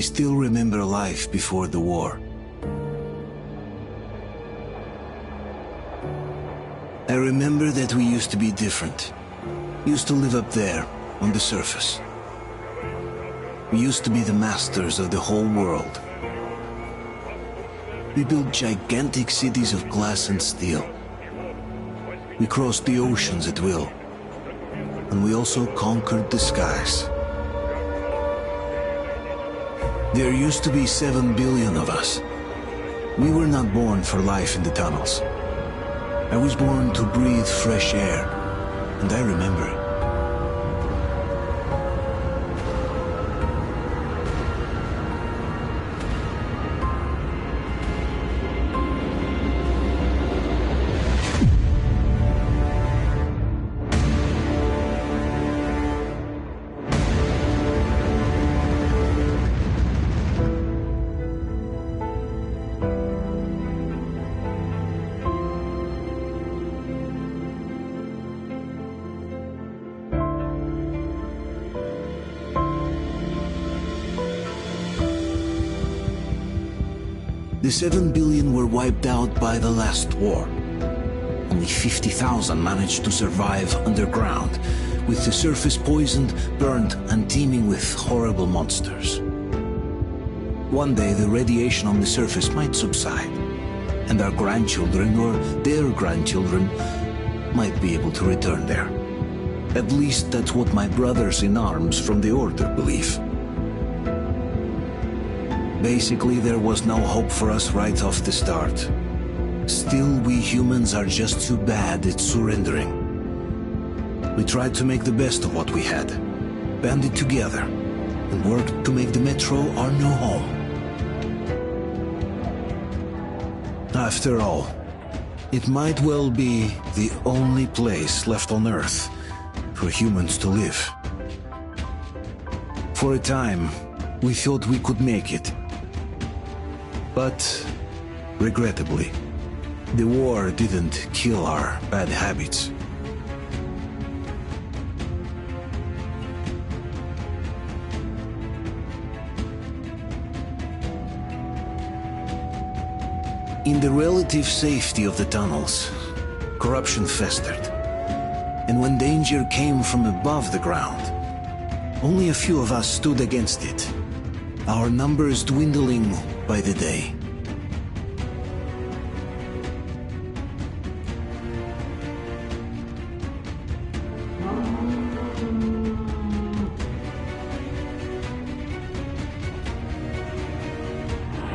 I still remember life before the war. I remember that we used to be different. Used to live up there, on the surface. We used to be the masters of the whole world. We built gigantic cities of glass and steel. We crossed the oceans at will. And we also conquered the skies. There used to be 7 billion of us. We were not born for life in the tunnels. I was born to breathe fresh air, and I remember it. The 7 billion were wiped out by the last war. Only 50,000 managed to survive underground, with the surface poisoned, burned, and teeming with horrible monsters. One day the radiation on the surface might subside, and our grandchildren or their grandchildren might be able to return there. At least that's what my brothers in arms from the Order believe. Basically, there was no hope for us right off the start. Still, we humans are just too bad at surrendering. We tried to make the best of what we had, banded together, and worked to make the Metro our new home. After all, it might well be the only place left on Earth for humans to live. For a time, we thought we could make it. But, regrettably, the war didn't kill our bad habits. In the relative safety of the tunnels, corruption festered. And when danger came from above the ground, only a few of us stood against it, our numbers dwindling by the day.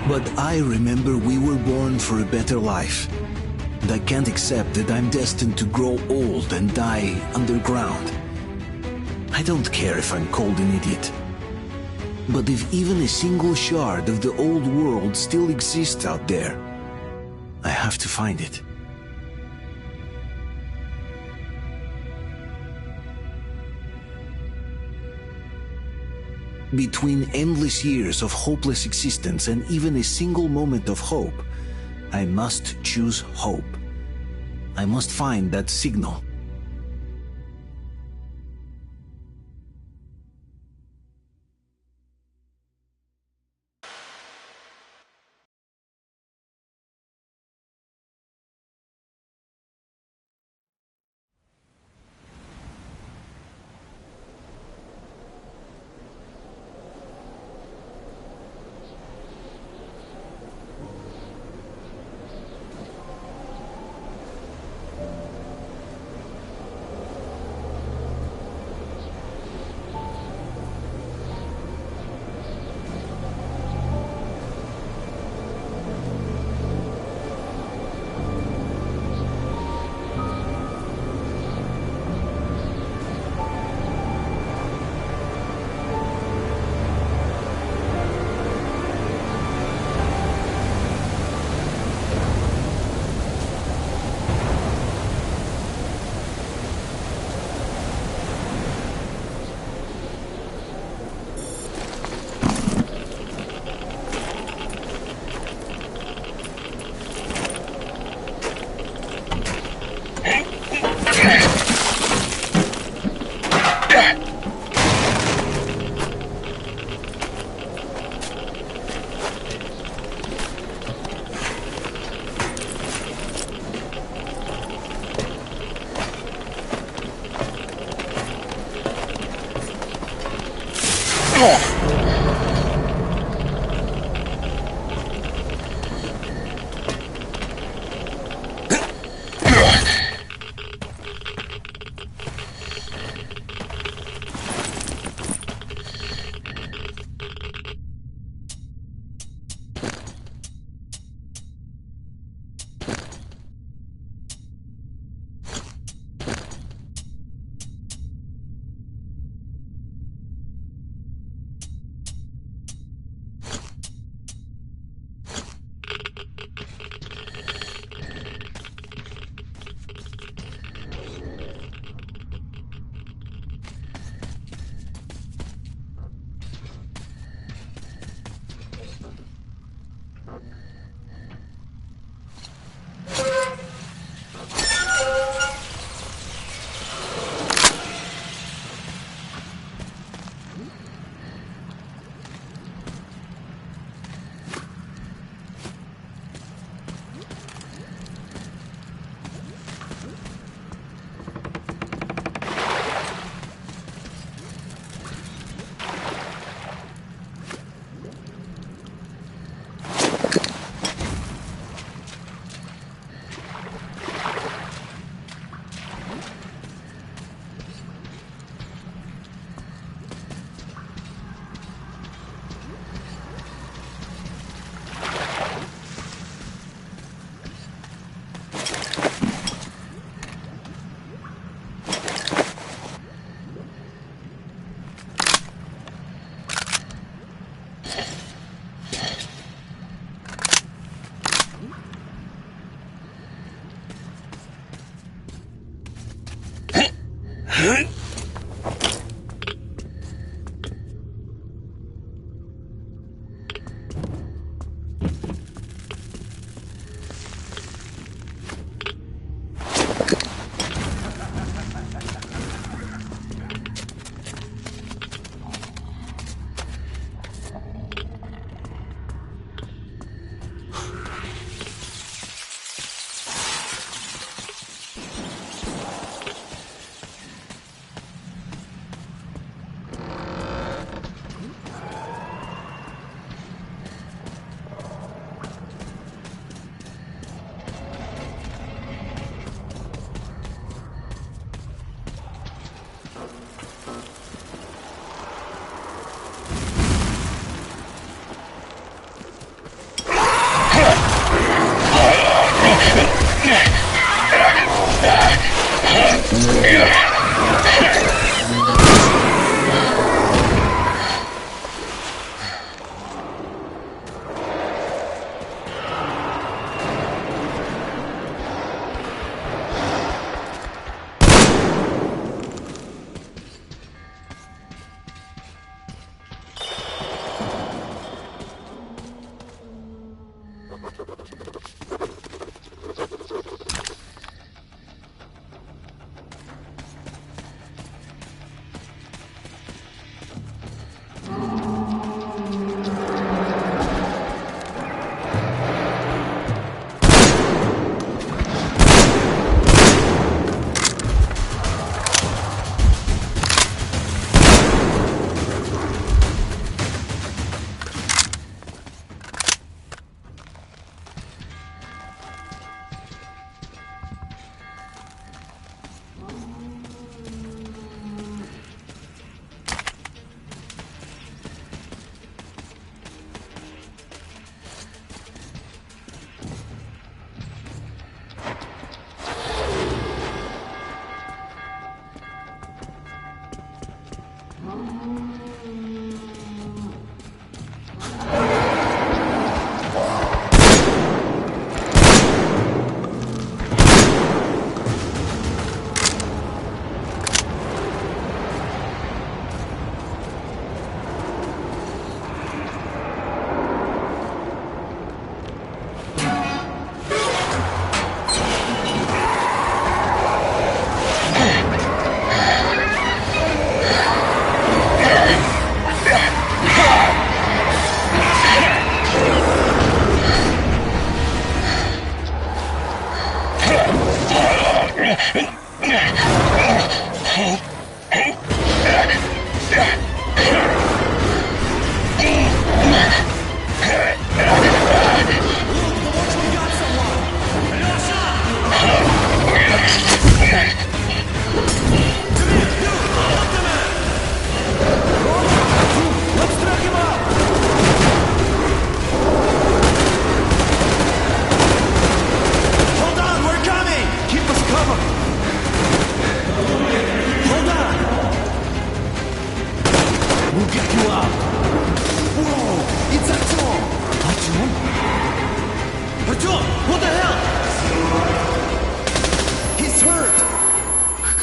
But I remember we were born for a better life, and I can't accept that I'm destined to grow old and die underground. I don't care if I'm called an idiot. But if even a single shard of the old world still exists out there, I have to find it. Between endless years of hopeless existence and even a single moment of hope, I must choose hope. I must find that signal.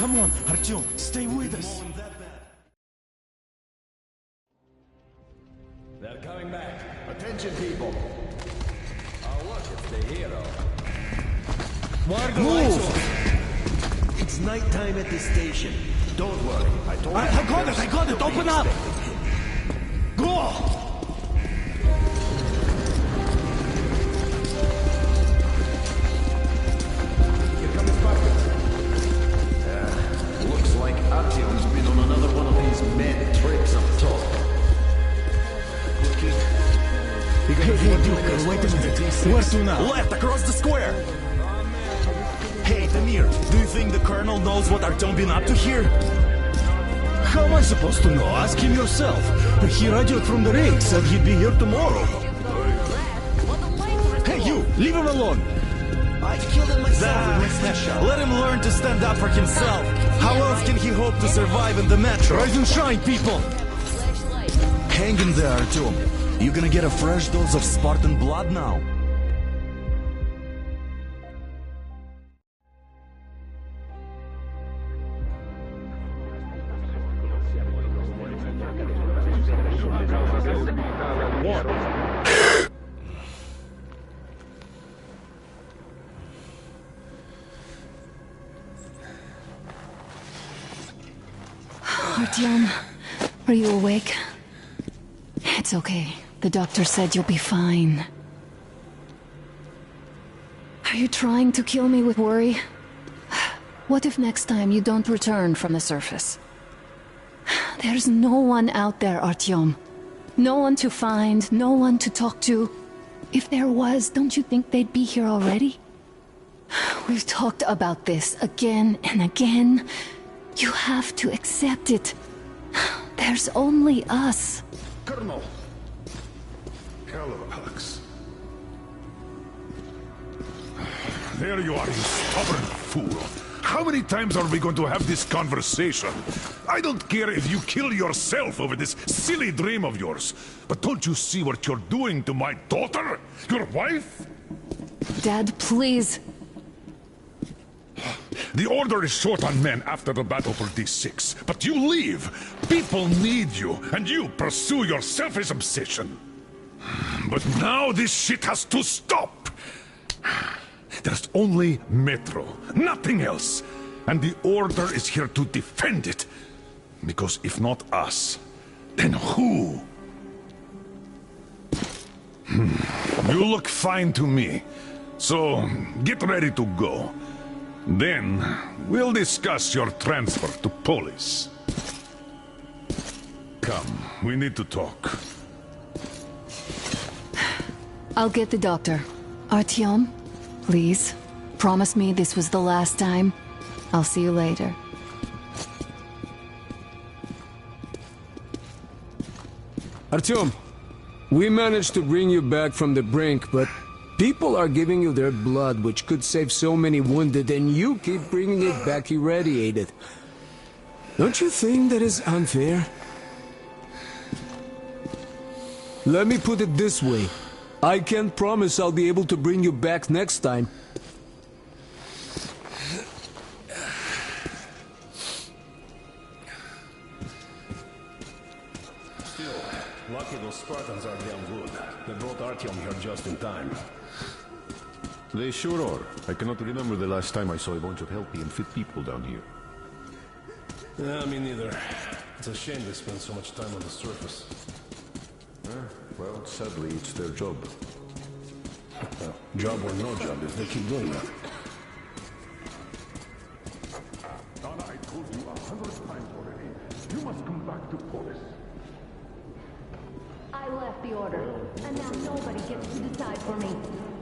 Come on, Artyom, stay with us. They're coming back. Attention, people. Oh, look, it's the hero. Move! It's nighttime at the station. Don't worry. I told you. I got it! Open up! Go! Here comes Spartans. Looks like Artyom's been on another one of his mad trips up top. Hey, Duke, wait a minute. Where to now? Left, across the square! Hey, Damir, do you think the Colonel knows what Artyom been up to here? How am I supposed to know? Ask him yourself. He radioed from the rig, said he'd be here tomorrow. Hey, you! Leave him alone! I killed him myself with my smash shot. Let him learn to stand up for himself. How else can he hope to survive in the metro? Rise and shine, people! Hang in there, Artyom. You gonna get a fresh dose of Spartan blood now? Artyom, are you awake? It's okay. The doctor said you'll be fine. Are you trying to kill me with worry? What if next time you don't return from the surface? There's no one out there, Artyom. No one to find, no one to talk to. If there was, don't you think they'd be here already? We've talked about this again and again. You have to accept it. There's only us. Colonel! Hello, Alex. There you are, you stubborn fool. How many times are we going to have this conversation? I don't care if you kill yourself over this silly dream of yours. But don't you see what you're doing to my daughter? Your wife? Dad, please. The Order is short on men after the battle for D6. But you leave. People need you, and you pursue your selfish obsession. But now this shit has to stop. There's only Metro, nothing else. And the Order is here to defend it. Because if not us, then who? You look fine to me. So, get ready to go. Then, we'll discuss your transfer to Polis. Come, we need to talk. I'll get the doctor. Artyom, please, promise me this was the last time. I'll see you later. Artyom, we managed to bring you back from the brink, but people are giving you their blood, which could save so many wounded, and you keep bringing it back irradiated. Don't you think that is unfair? Let me put it this way. I can't promise I'll be able to bring you back next time. Still, lucky those Spartans are damn good. They brought Artyom here just in time. They sure are. I cannot remember the last time I saw a bunch of healthy and fit people down here. Yeah, me neither. It's a shame they spend so much time on the surface. Well, sadly, it's their job. Well, job or no job, if they keep doing that. Donna, I told you 100 times already. You must come back to Polis. I left the Order, and now nobody gets to decide for me.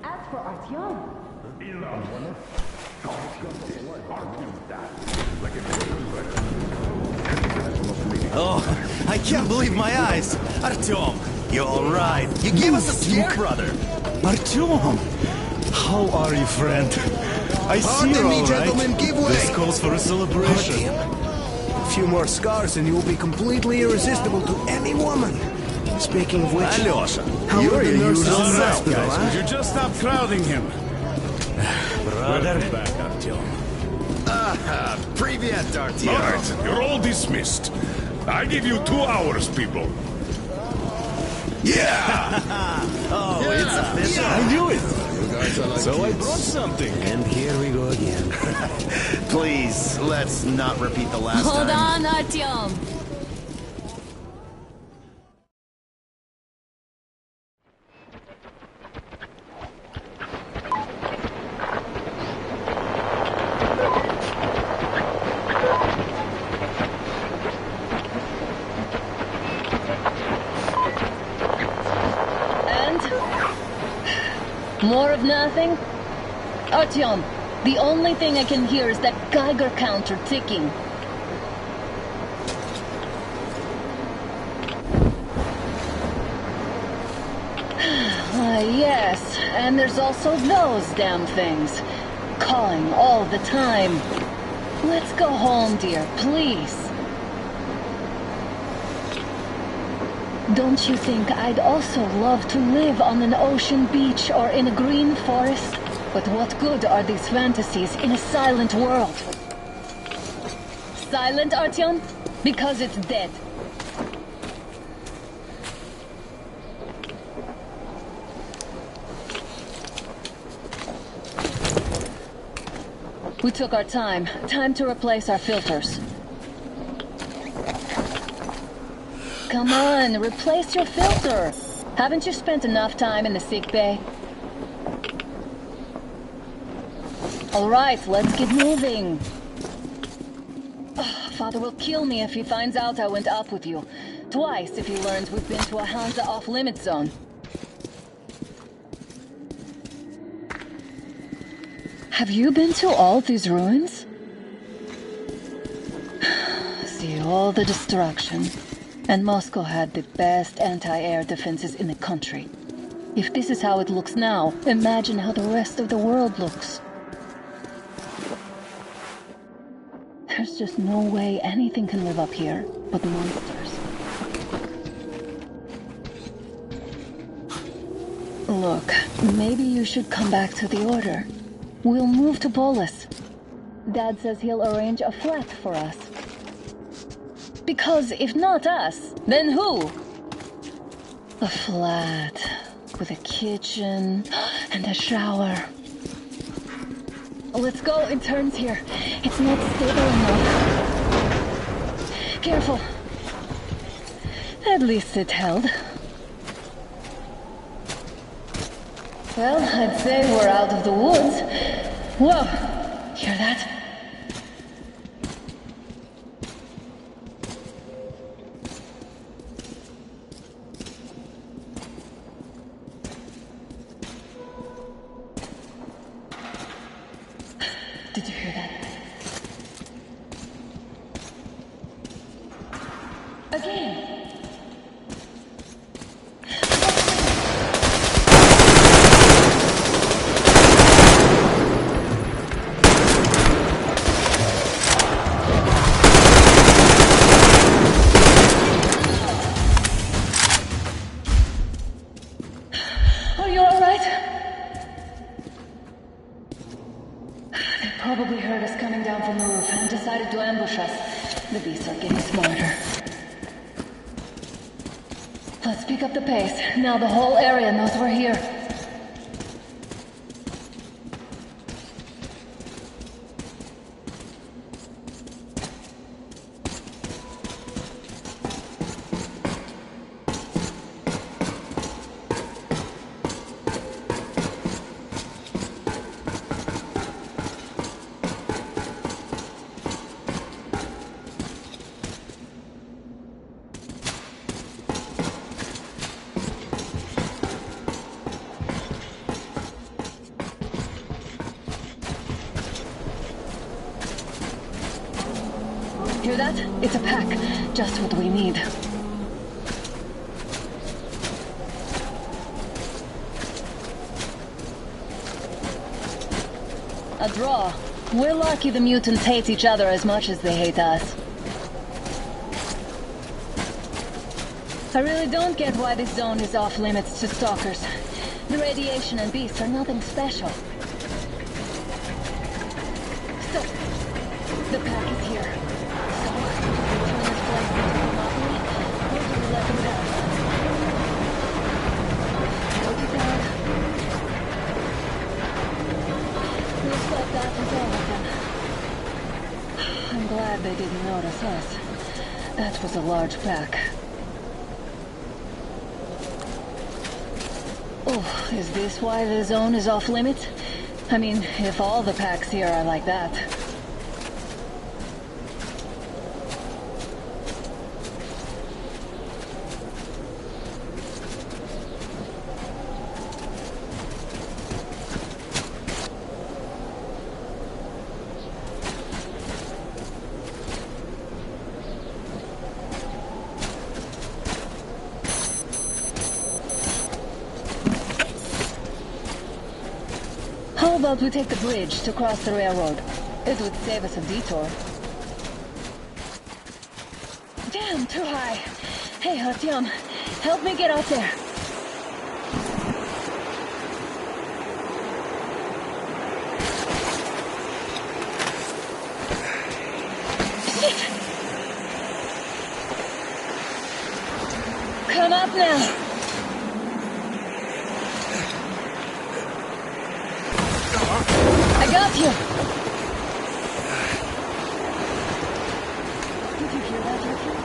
As for Artyom... Oh, I can't believe my eyes! Artyom, you're alright. You gave us a scare, brother. Artyom! How are you, friend? I see you're all right. Gentlemen, give way! This calls for a celebration. A few more scars and you will be completely irresistible to any woman. Speaking of which... Alyosha, how you're are the your nurses usual in the self, hospital, guys. huh? Would you just stop crowding him? Brother. Welcome back, Artyom. Привет, Artyom. Alright, you're all dismissed. I give you 2 hours, people. Yeah! It's official. I knew it! So I brought something. And here we go again. Please, let's not repeat the last Hold time. on, Artyom. More of nothing? Artyom, the only thing I can hear is that Geiger counter ticking. Yes, and there's also those damn things. Calling all the time. Let's go home, dear, please. Don't you think I'd also love to live on an ocean beach or in a green forest? But what good are these fantasies in a silent world? Silent, Artyom? Because it's dead. We took our time. Time to replace our filters. Come on, replace your filter. Haven't you spent enough time in the sick bay? All right, let's get moving. Father will kill me if he finds out I went up with you. Twice if he learns we've been to a Hansa off-limit zone. Have you been to all these ruins? See all the destruction. And Moscow had the best anti-air defenses in the country. If this is how it looks now, imagine how the rest of the world looks. There's just no way anything can live up here but monsters. Look, maybe you should come back to the Order. We'll move to Polis. Dad says he'll arrange a flat for us. Because if not us, then who? A flat with a kitchen and a shower. Let's go, it turns here. It's not stable enough. Careful. At least it held. Well, I'd say we're out of the woods. Whoa! Hear that? Did you hear that? Again! Are you alright? They probably heard us coming down from the roof and decided to ambush us. The beasts are getting smarter. Let's pick up the pace. Now the whole area knows we're here. Hear that? It's a pack. Just what we need. A draw. We're lucky the mutants hate each other as much as they hate us. I really don't get why this zone is off limits to stalkers. The radiation and beasts are nothing special. So, The pack is here. So, do we turn this place into a monopoly, or do we let them pass? Copy that. Looks like that was all of them. I'm glad they didn't notice us. That was a large pack. Oh, is this why the zone is off limits? I mean, if all the packs here are like that. How about we take the bridge to cross the railroad? It would save us a detour. Damn, too high. Hey, Artyom, help me get out there. Shit! Come up now. I got you! Did you hear that, Artyom?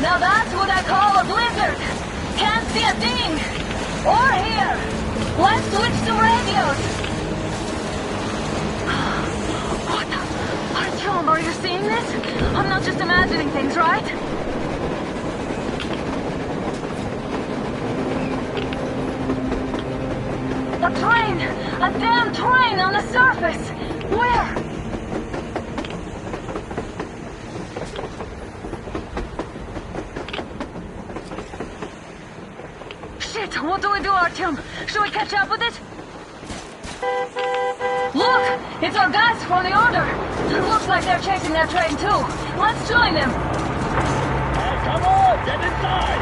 Now that's what I call a blizzard. Can't see a thing. Or hear. Let's switch to radios. What the? Artyom, are you seeing this? I'm not just imagining things, right? A train! A damn train on the surface! Where? Shit! What do we do, Artyom? Should we catch up with it? Look! It's our guys from the Order! It looks like they're chasing that train too. Let's join them! Hey, come on! Get inside!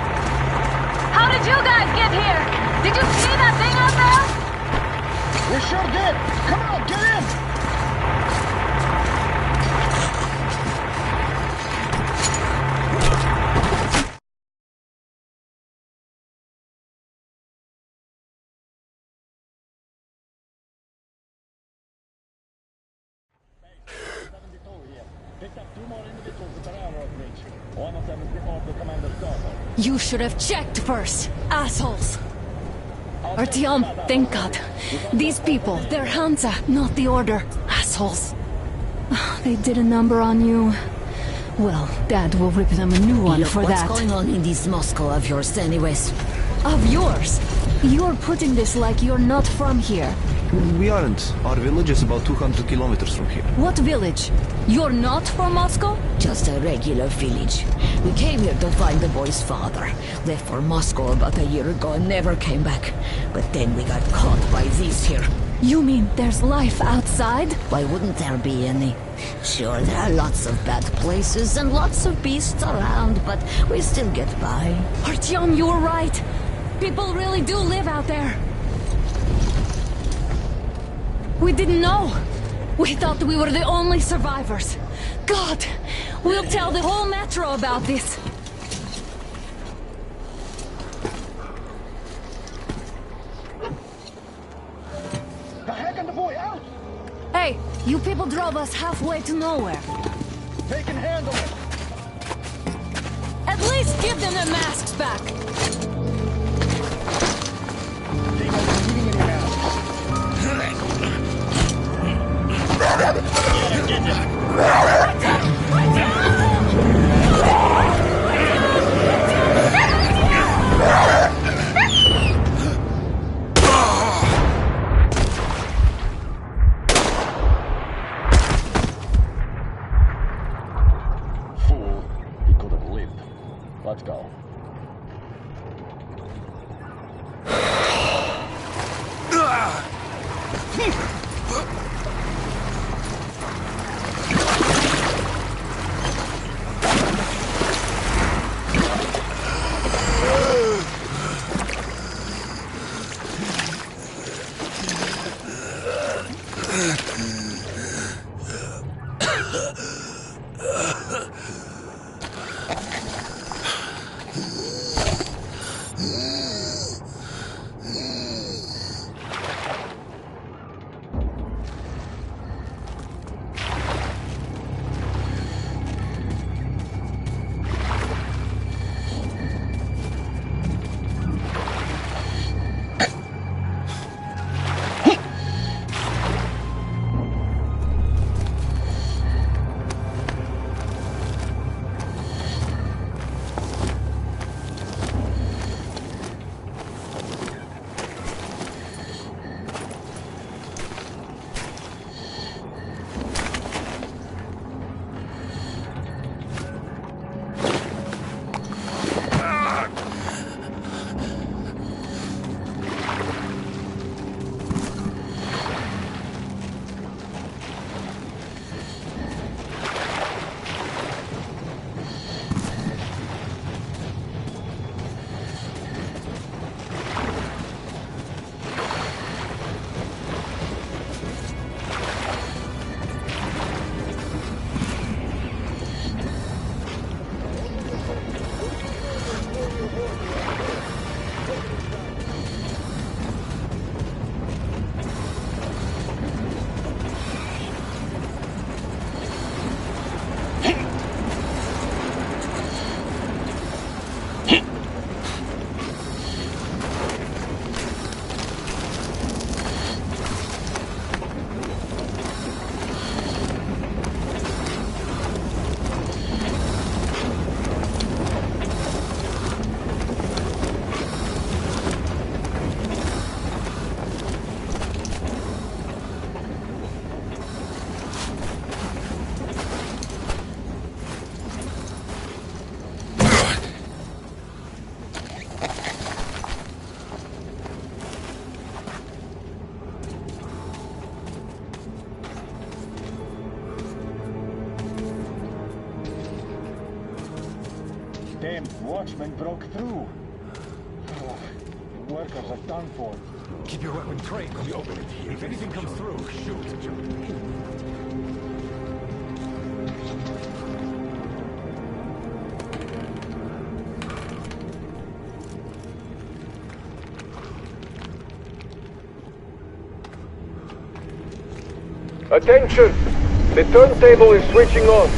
How did you guys get here? Did you see that thing out there? We sure did! Come on, get in! You should have checked first, assholes! Artyom, thank God. These people, they're Hansa, not the Order. Assholes. They did a number on you. Well, Dad will rip them a new one for that. What's going on in this Moscow of yours anyways? Of yours? You're putting this like you're not from here. We aren't. Our village is about 200 kilometers from here. What village? You're not from Moscow? Just a regular village. We came here to find the boy's father. Left for Moscow about a year ago and never came back. But then we got caught by these here. You mean there's life outside? Why wouldn't there be any? Sure, there are lots of bad places and lots of beasts around, but we still get by. Artyom, you were right. People really do live out there. We didn't know. We thought we were the only survivors. God, we'll tell the whole metro about this. The heck and the boy out! Hey, you people drove us halfway to nowhere. They can handle it! At least give them their masks back. They won't be needing any masks. Get him! Fool. He could have lived. Let's go. damned watchman broke through. Oh, the workers are done for. Keep your weapon trained when you open it. If anything comes through, shoot. Attention! The turntable is switching on.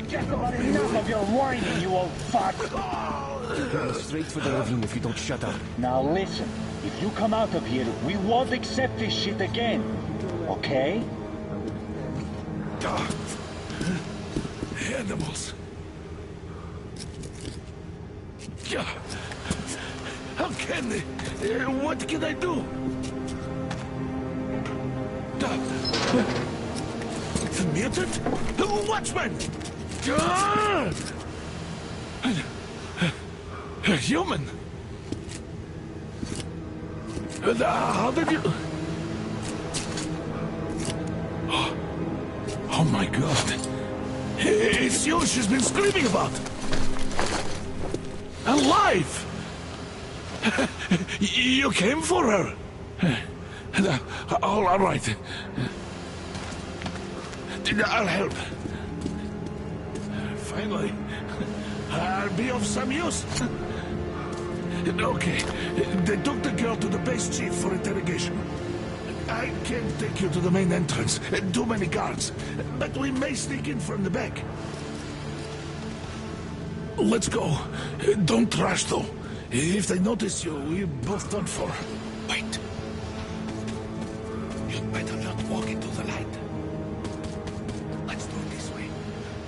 Just about enough of your whining, you old fuck! You're going straight for the ravine if you don't shut up. Now listen, if you come out of here, we won't accept this shit again. Okay? Animals. How can they? What can I do? The mutant? Watchman! A human? How did you... Oh my God. It's you she's been screaming about. Alive! You came for her. All right. I'll help. Finally, I'll be of some use. Okay, they took the girl to the base chief for interrogation. I can't take you to the main entrance. Too many guards. But we may sneak in from the back. Let's go. Don't rush, though. If they notice you, we're both done for. Wait. You'd better not walk into the light. Let's do it this way.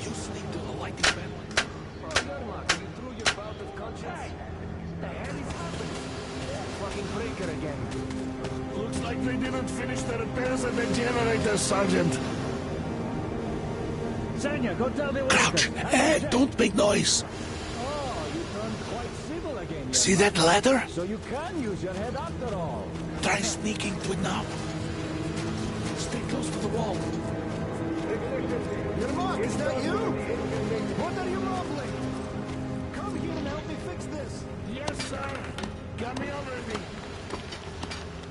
You sneak to the lighting panel. You threw your bout of conscience. The hell is happening? Fucking breaker again. Looks like they didn't finish the repairs at the generator, Sergeant. Sanya, go tell the Crouch! Hey, don't make noise! Oh, you turned quite civil again. See that ladder? So you can use your head after all. Try sneaking to it now. Stay close to the wall. Yermak, is that you? What are you mumbling? Come here and help me fix this. Yes, sir. Got me already.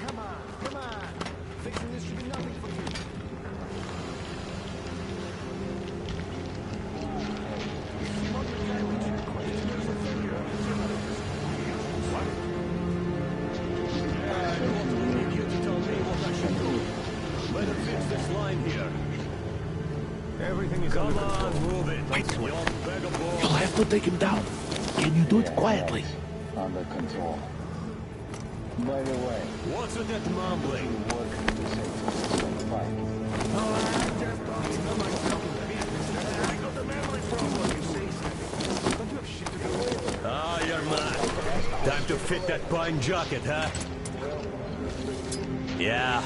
Come on. Fixing this should be nothing for you. Everything is Come on, move it. Wait till it. You'll have to take him down. Can you do it quietly? Under control. By the way, what's with that mumbling? Ah, you're mad. Time to fit that pine jacket, huh? Yeah.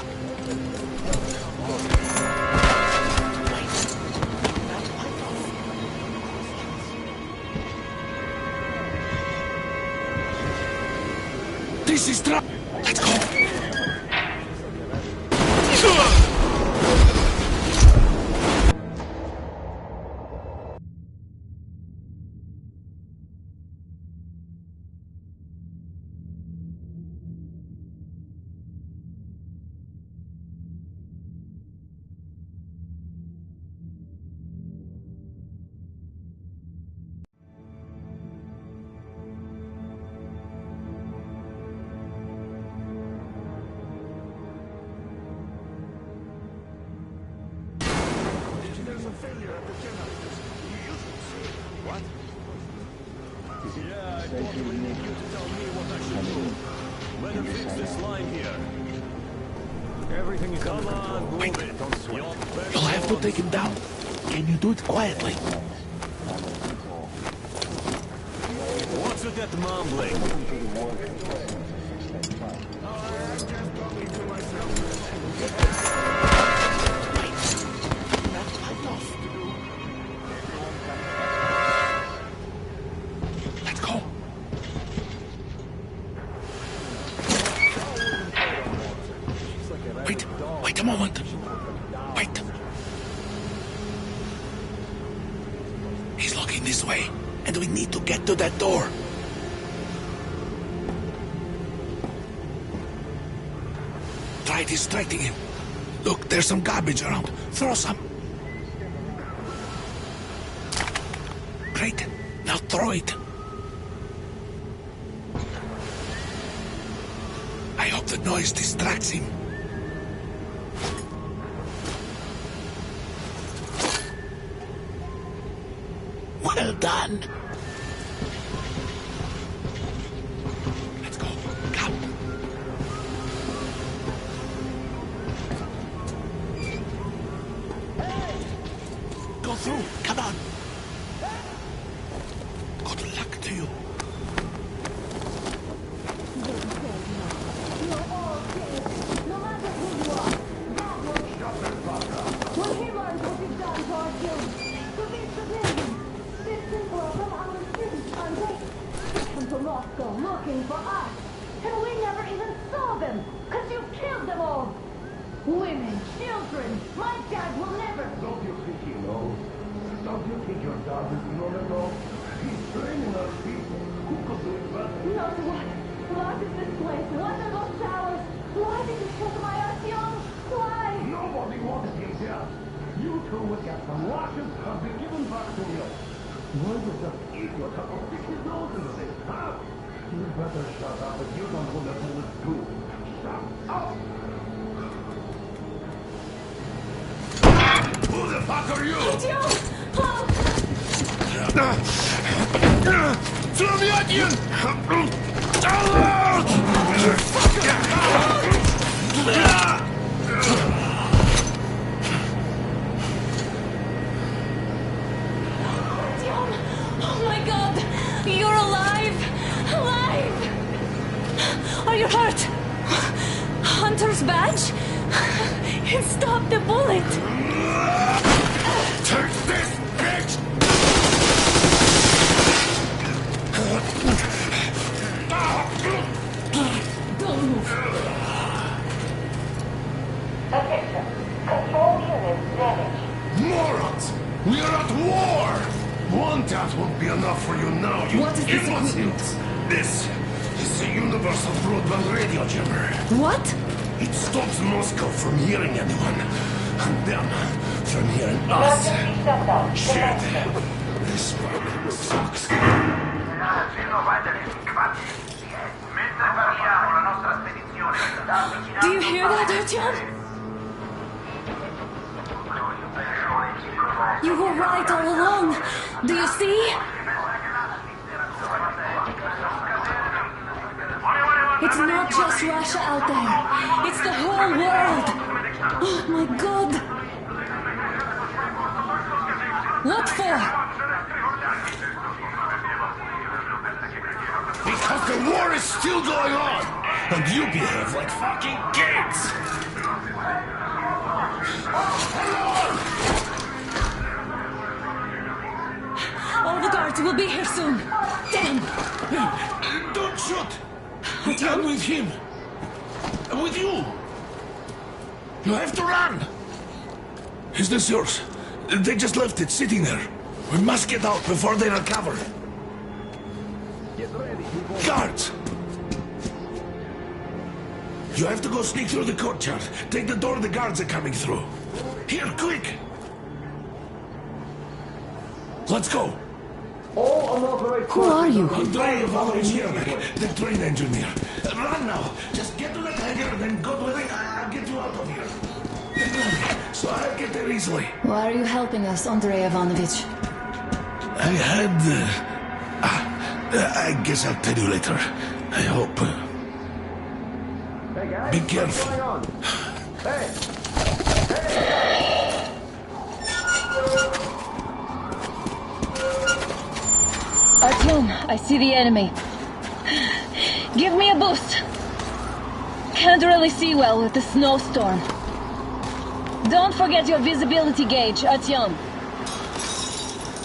This is trouble. Let's go. Failure at the generators. You should see. What? Yeah, I totally need you to tell me what I should do. Better fix this line here. Everything is Come on, move Wait. it. Don't sweat. You'll have to take him down. Can you do it quietly? What's with that mumbling? Let's go. Wait a moment. Wait. He's looking this way, and we need to get to that door. Try distracting him. Look, there's some garbage around. Throw some. Great. Now throw it. I hope the noise distracts him. Well done. Let's go. Come. Go through. Come on. Good luck to you. Moscow looking for us, and we never even saw them, because you killed them all. Women, children, my dad will never... Don't you think he knows? Don't you think your dad is gonna know? He's training our people. Who could do it better? Not what? What is this place? What are those towers? Why did you kill my Artyom? Why? Nobody wants him here. You two will get some washes and be given back to you. Why does that idiot have to stick his nose into this, huh? You better shut up if you don't want to do it too. Shut up! Who the fuck are you? Artyom! Oh my God! You're alive! Alive! Are you hurt? Hunter's badge? It stopped the bullet! Take this, bitch! Don't move. Attention. Control unit damaged. Morons! We are at war! One tat won't be enough for you now, you What is this imbeciles! This is a universal broadband radio jammer. What? It stops Moscow from hearing anyone, and them from hearing us. Shit! This problem sucks. Do you hear that, Artyom? You were right all along. Do you see? It's not just Russia out there. It's the whole world. Oh my God. What for? Because the war is still going on, and you behave like fucking kids! All the guards will be here soon. Damn. Don't shoot! I'm with him. I'm with you. You have to run. Is this yours? They just left it sitting there. We must get out before they recover. Guards! You have to go sneak through the courtyard. Take the door the guards are coming through. Here, quick! Let's go. All unauthorized... Who are you? Andrei Ivanovich Yermak, the train engineer. Run now. Just get to the hangar, then go to the... I'll get you out of here. Then run, so I'll get there easily. Why are you helping us, Andrei Ivanovich? I had... I guess I'll tell you later. I hope. Hey guys, Be what's careful. going on? Artyom, I see the enemy. Give me a boost. Can't really see well with the snowstorm. Don't forget your visibility gauge, Artyom.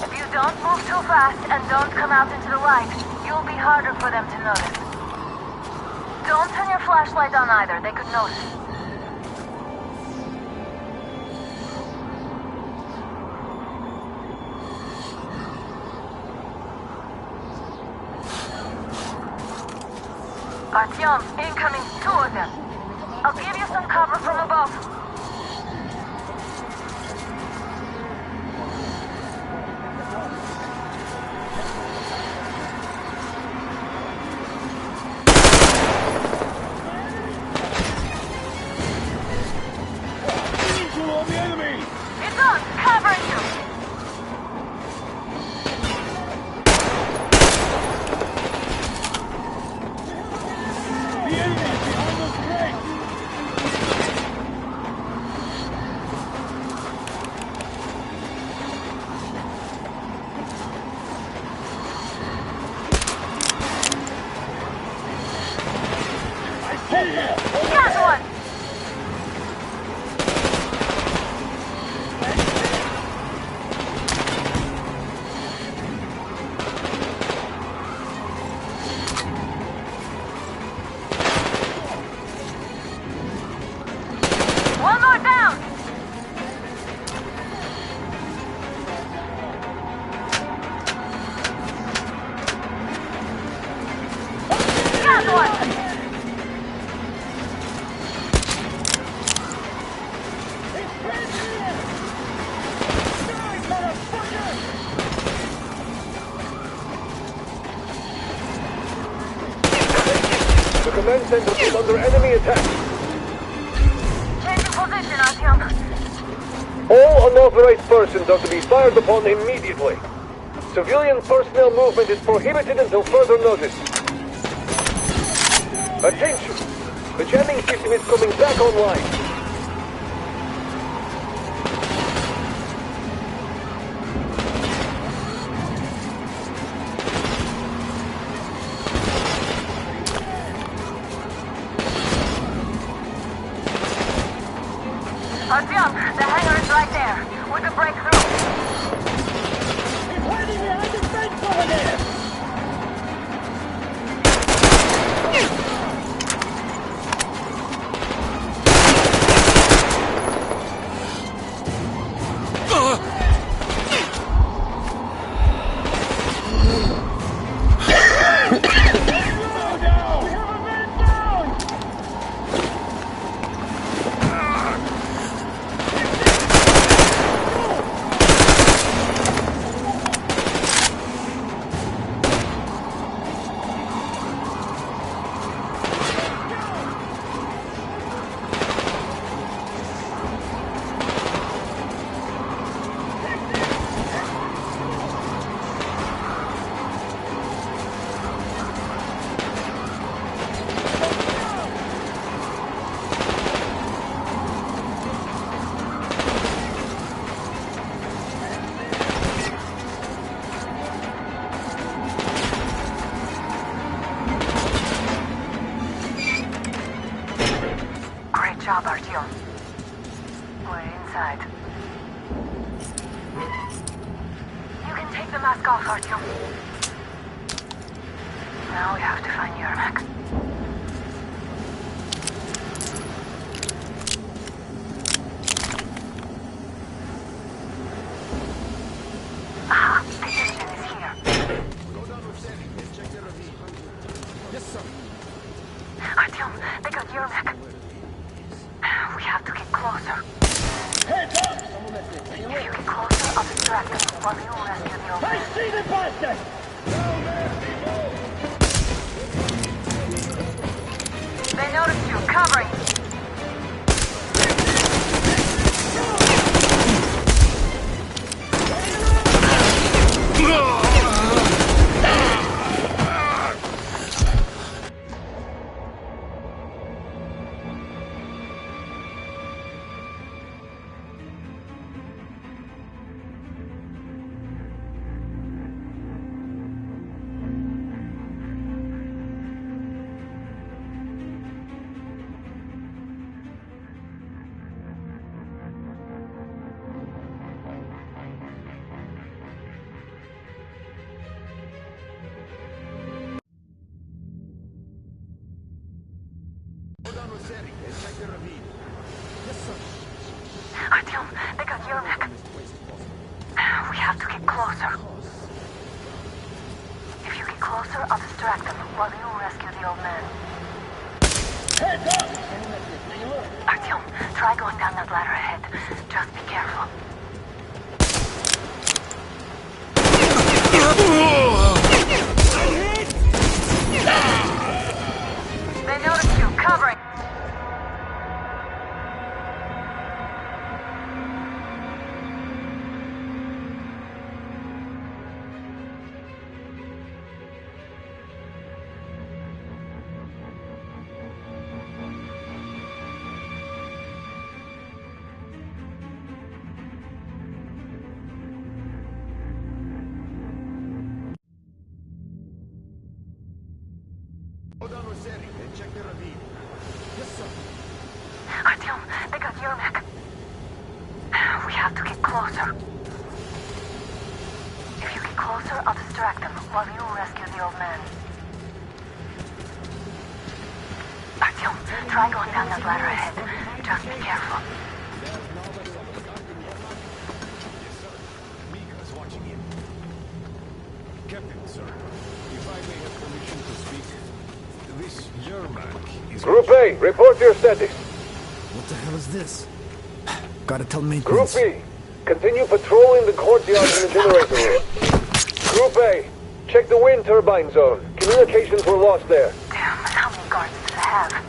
If you don't move too fast and don't come out into the light, you'll be harder for them to notice. Don't turn your flashlight on either, they could notice. Artyom, incoming, 2 of them. I'll give you some cover from above. It's on, covering you. Got one! One more down! Got one! The command center is under enemy attack. Changing position, Artyom. All unauthorized persons are to be fired upon immediately. Civilian personnel movement is prohibited until further notice. Attention! The jamming system is coming back online. Artyom, the hangar is right there. We can break through. He's hiding behind the fence over there! Great job, Artyom. We're inside. You can take the mask off, Artyom. Now we have to find Yermak. Aha, the engine is here. Go down with Sammy and check their ravine. Yes, sir. Artyom, they got Yermak. We have to get closer. Heads up! If you get closer, I'll distract them while you rescue the old I see the bastard! They noticed you. Covering. They got Yermak. We have to get closer. If you get closer, I'll distract them while you rescue the old man. Artyom, try going down that ladder ahead. Just be careful. They noticed you, covering. Check the ravine. Yes, sir. Artyom, they got Yermak. We have to get closer. If you get closer, I'll distract them while you rescue the old man. Artyom, try going down that ladder ahead. Just be careful. Mika's watching him. Captain, sir, if I may have permission to speak, this Yermak is... Group A, report your status. What the hell is this? Gotta tell maintenance. Group B, continue patrolling the courtyard in the generator room. Group A, check the wind turbine zone. Communications were lost there. Damn, how many guards do they have?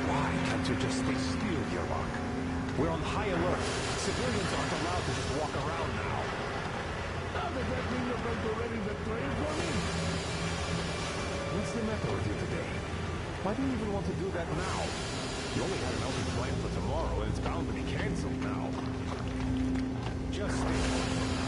Why can't you just stay still, Yermak? We're on high alert. Civilians aren't allowed to just walk around now. Now does that mean you're going to ready the train for me? What's the matter with you today? Why do you even want to do that now? You only had an outing planned for tomorrow, and it's bound to be cancelled now. Just stay put for now.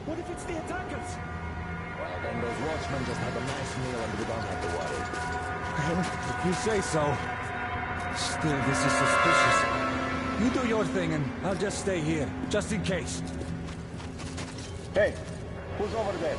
What if it's the attackers? Well, then those watchmen just have a nice meal and we don't have to worry. If you say so. Still, this is suspicious. You do your thing and I'll just stay here, just in case. Hey, who's over there?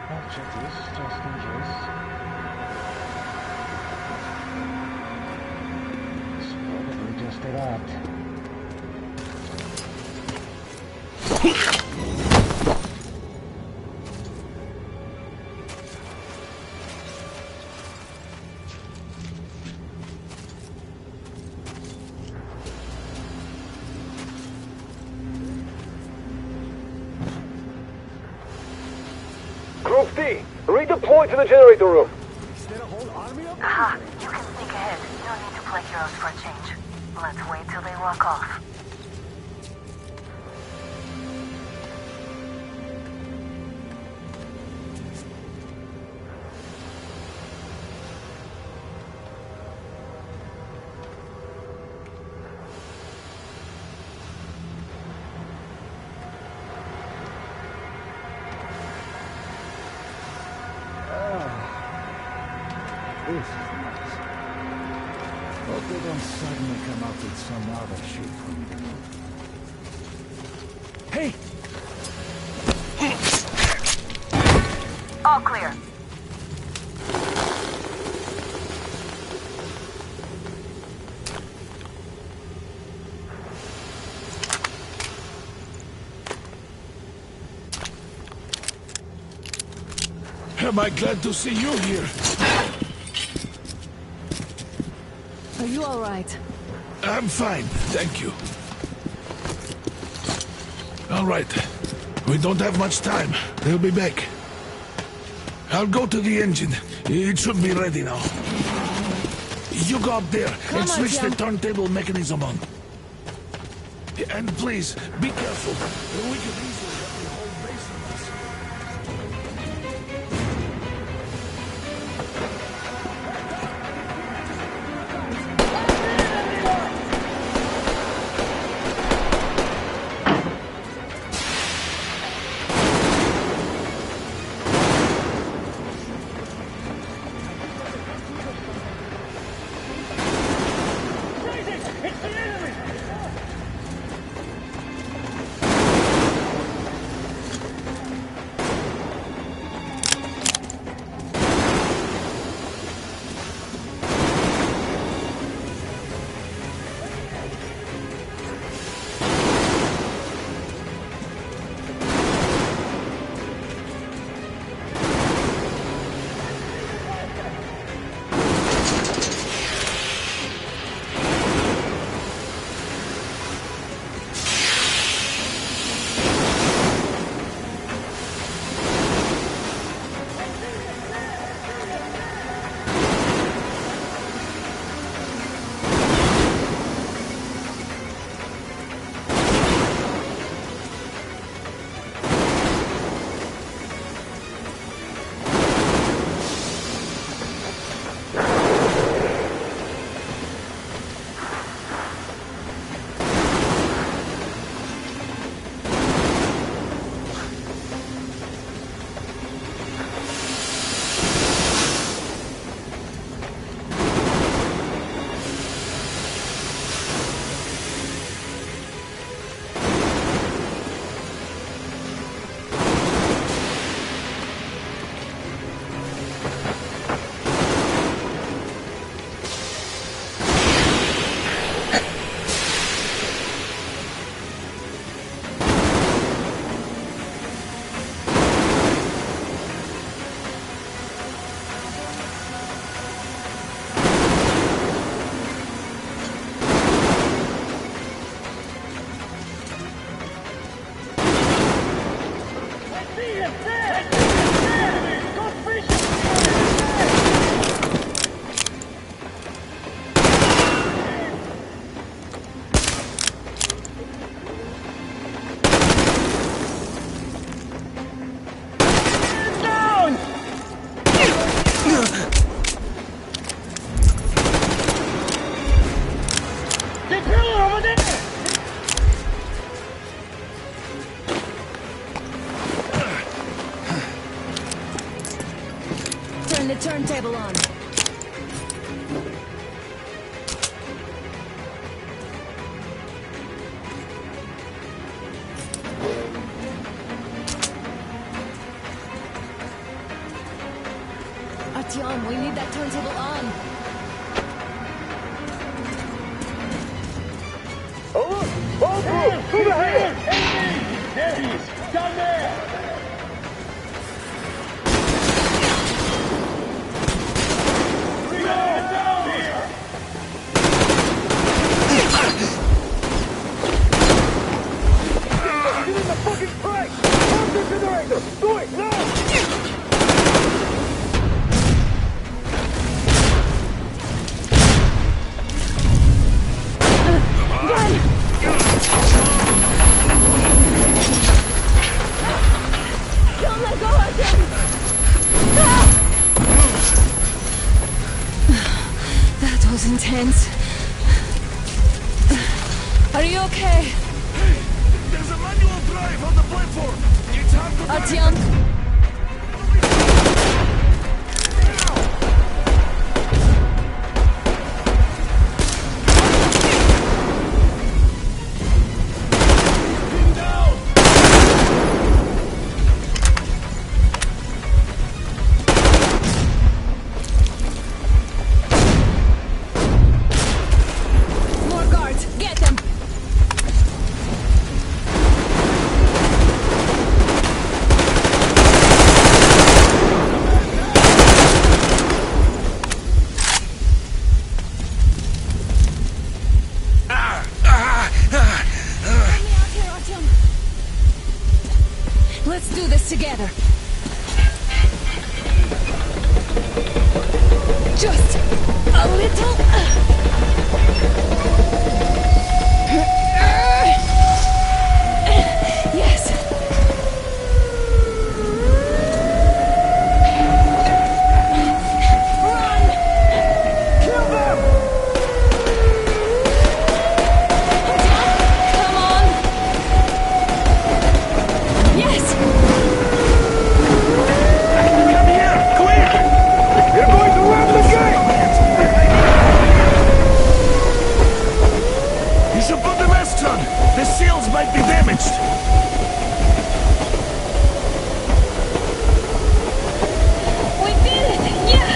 I'll check this just in case. It's probably just a rat. Group D, redeploy to the generator room. Aha, you can sneak ahead. You don't need to play heroes for a change. Let's wait till they walk off. This is nice. Hope they don't suddenly come up with some other shit for me to do. Hey! All clear. Am I glad to see you here? Are you all right? I'm fine, thank you. All right. We don't have much time. They'll be back. I'll go to the engine. It should be ready now. You go up there and switch the turntable mechanism on. And please, be careful. We could easily have the whole base on us. Turn the turntable on. Artyom, we need that turntable on. Oh look! Ball through! Through the head! Enemy! There he is! Down there! Get in the fucking crack! Pump the generator! Do it now! Don't let go of him! That was intense. Are you okay? There's a manual drive on the platform! It's hard to Artyom! Let's do this together. Just a little. Yes. Run! Kill them! Come on! Yes! Come here, quick! We're going to rob the gate! You should put the mast on. The sails might be damaged. We did it! Yeah!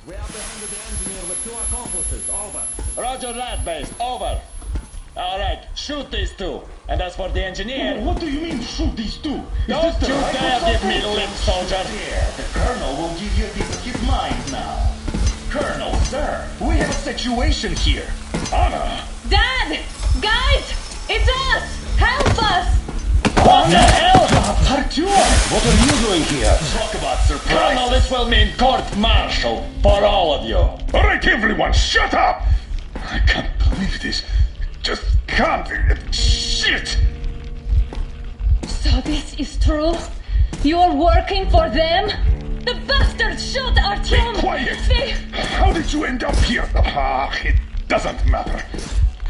We are behind the engineer with 2 accomplices. Over. Roger that, base. Over. All right, shoot these 2. And as for the engineer... What do you mean, shoot these 2? Don't you dare give me lip, soldier! Here, the Colonel will give you a piece of his mind now. Colonel, sir, we have a situation here. Anna! Dad! Guys! It's us! Help us! What the hell? Artyom, what are you doing here? Talk about surprise. Colonel, this will mean court-martial for all of you. All right, everyone, shut up! I can't believe this. Just can't. Shit! So this is true? You're working for them? The bastards shot Artyom! Be quiet! They... How did you end up here? Ah, it doesn't matter.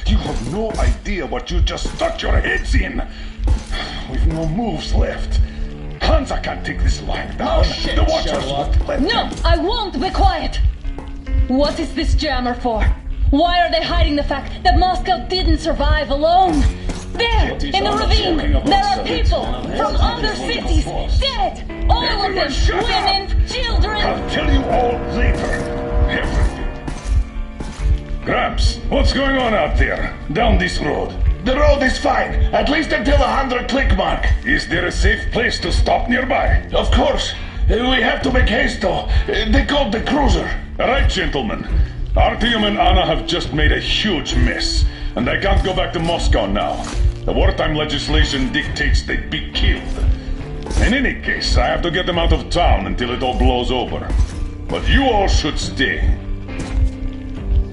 You have no idea what you just stuck your heads in. We've no moves left. Hansa can't take this lying down. shit, The Watchers Sherlock. won't let No, them. I won't be quiet! What is this jammer for? Why are they hiding the fact that Moscow didn't survive alone? There, in the ravine, there are people from other cities, dead! All of Everyone them, shut women, children! I'll tell you all later. Everything. Gramps, what's going on out there? Down this road. The road is fine, at least until 100 click mark. Is there a safe place to stop nearby? Of course. We have to make haste though. They called the cruiser. All right, gentlemen. Artyom and Anna have just made a huge mess, and I can't go back to Moscow now. The wartime legislation dictates they be killed. In any case, I have to get them out of town until it all blows over. But you all should stay.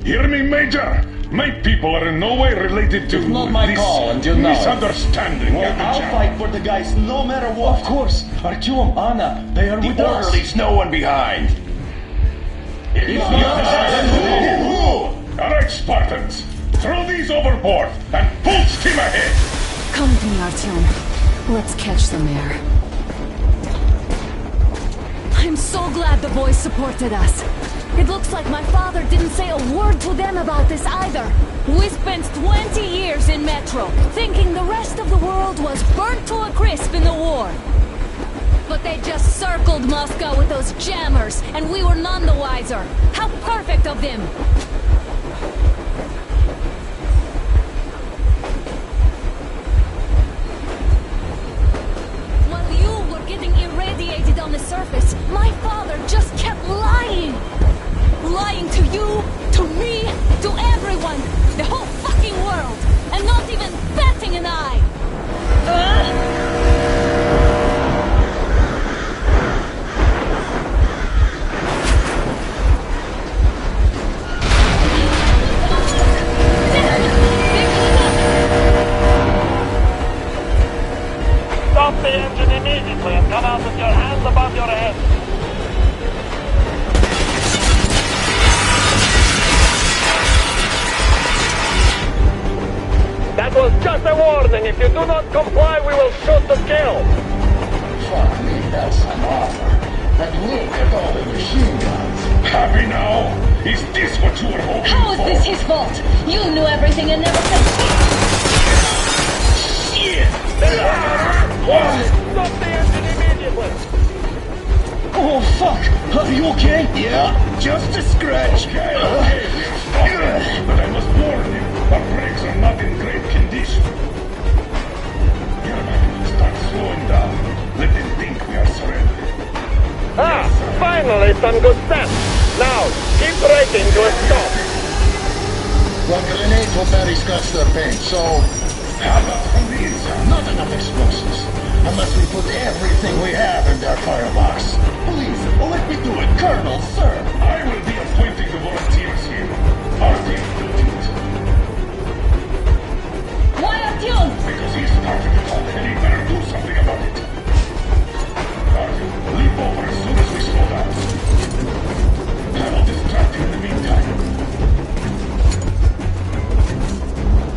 Hear me, Major? My people are in no way related to It's not my this call, and you know it. misunderstanding. Well, I'll fight for the guys no matter what. Of course. Artyom, Anna, they are with us. Leaves no one behind. All right, Spartans. Throw these overboard and full steam ahead. Come with me, Artyom. Let's catch the mayor. I'm so glad the boys supported us. It looks like my father didn't say a word to them about this either. We spent 20 years in Metro, thinking the rest of the world was burnt to a crisp in the war. But they just circled Moscow with those jammers, and we were none the wiser. How perfect of them! While you were getting irradiated on the surface, my father just kept lying! Lying to you, to me, to everyone! The whole fucking world! And not even batting an eye! Stop the engine immediately and come out with your hands above your head. That was just a warning. If you do not comply, we will shoot to kill. Fuck me, that's an offer. And look at all the machine guns. Happy now? Is this what you were hoping How is for? this his fault? You knew everything and never said shit! Stop the engine immediately. Oh, fuck! Are you okay? Yeah, just a scratch. Okay, we'll stop. But I must warn you, our brakes are not in great condition. Yermak, start slowing down. Let them think we are surrendering. some good sense. Now, keep braking to a stop. Well, grenades will barely scratch their paint, so... How about from the inside? Not enough explosives. Unless we put everything we have in their firebox. Please, let me do it, Colonel, sir. I will be appointing the volunteers here. Artyom will do it. Why Artyom? Because he's starting to talk and he better do something about it. Artyom, leap over as soon as we slow down. I will distract you in the meantime.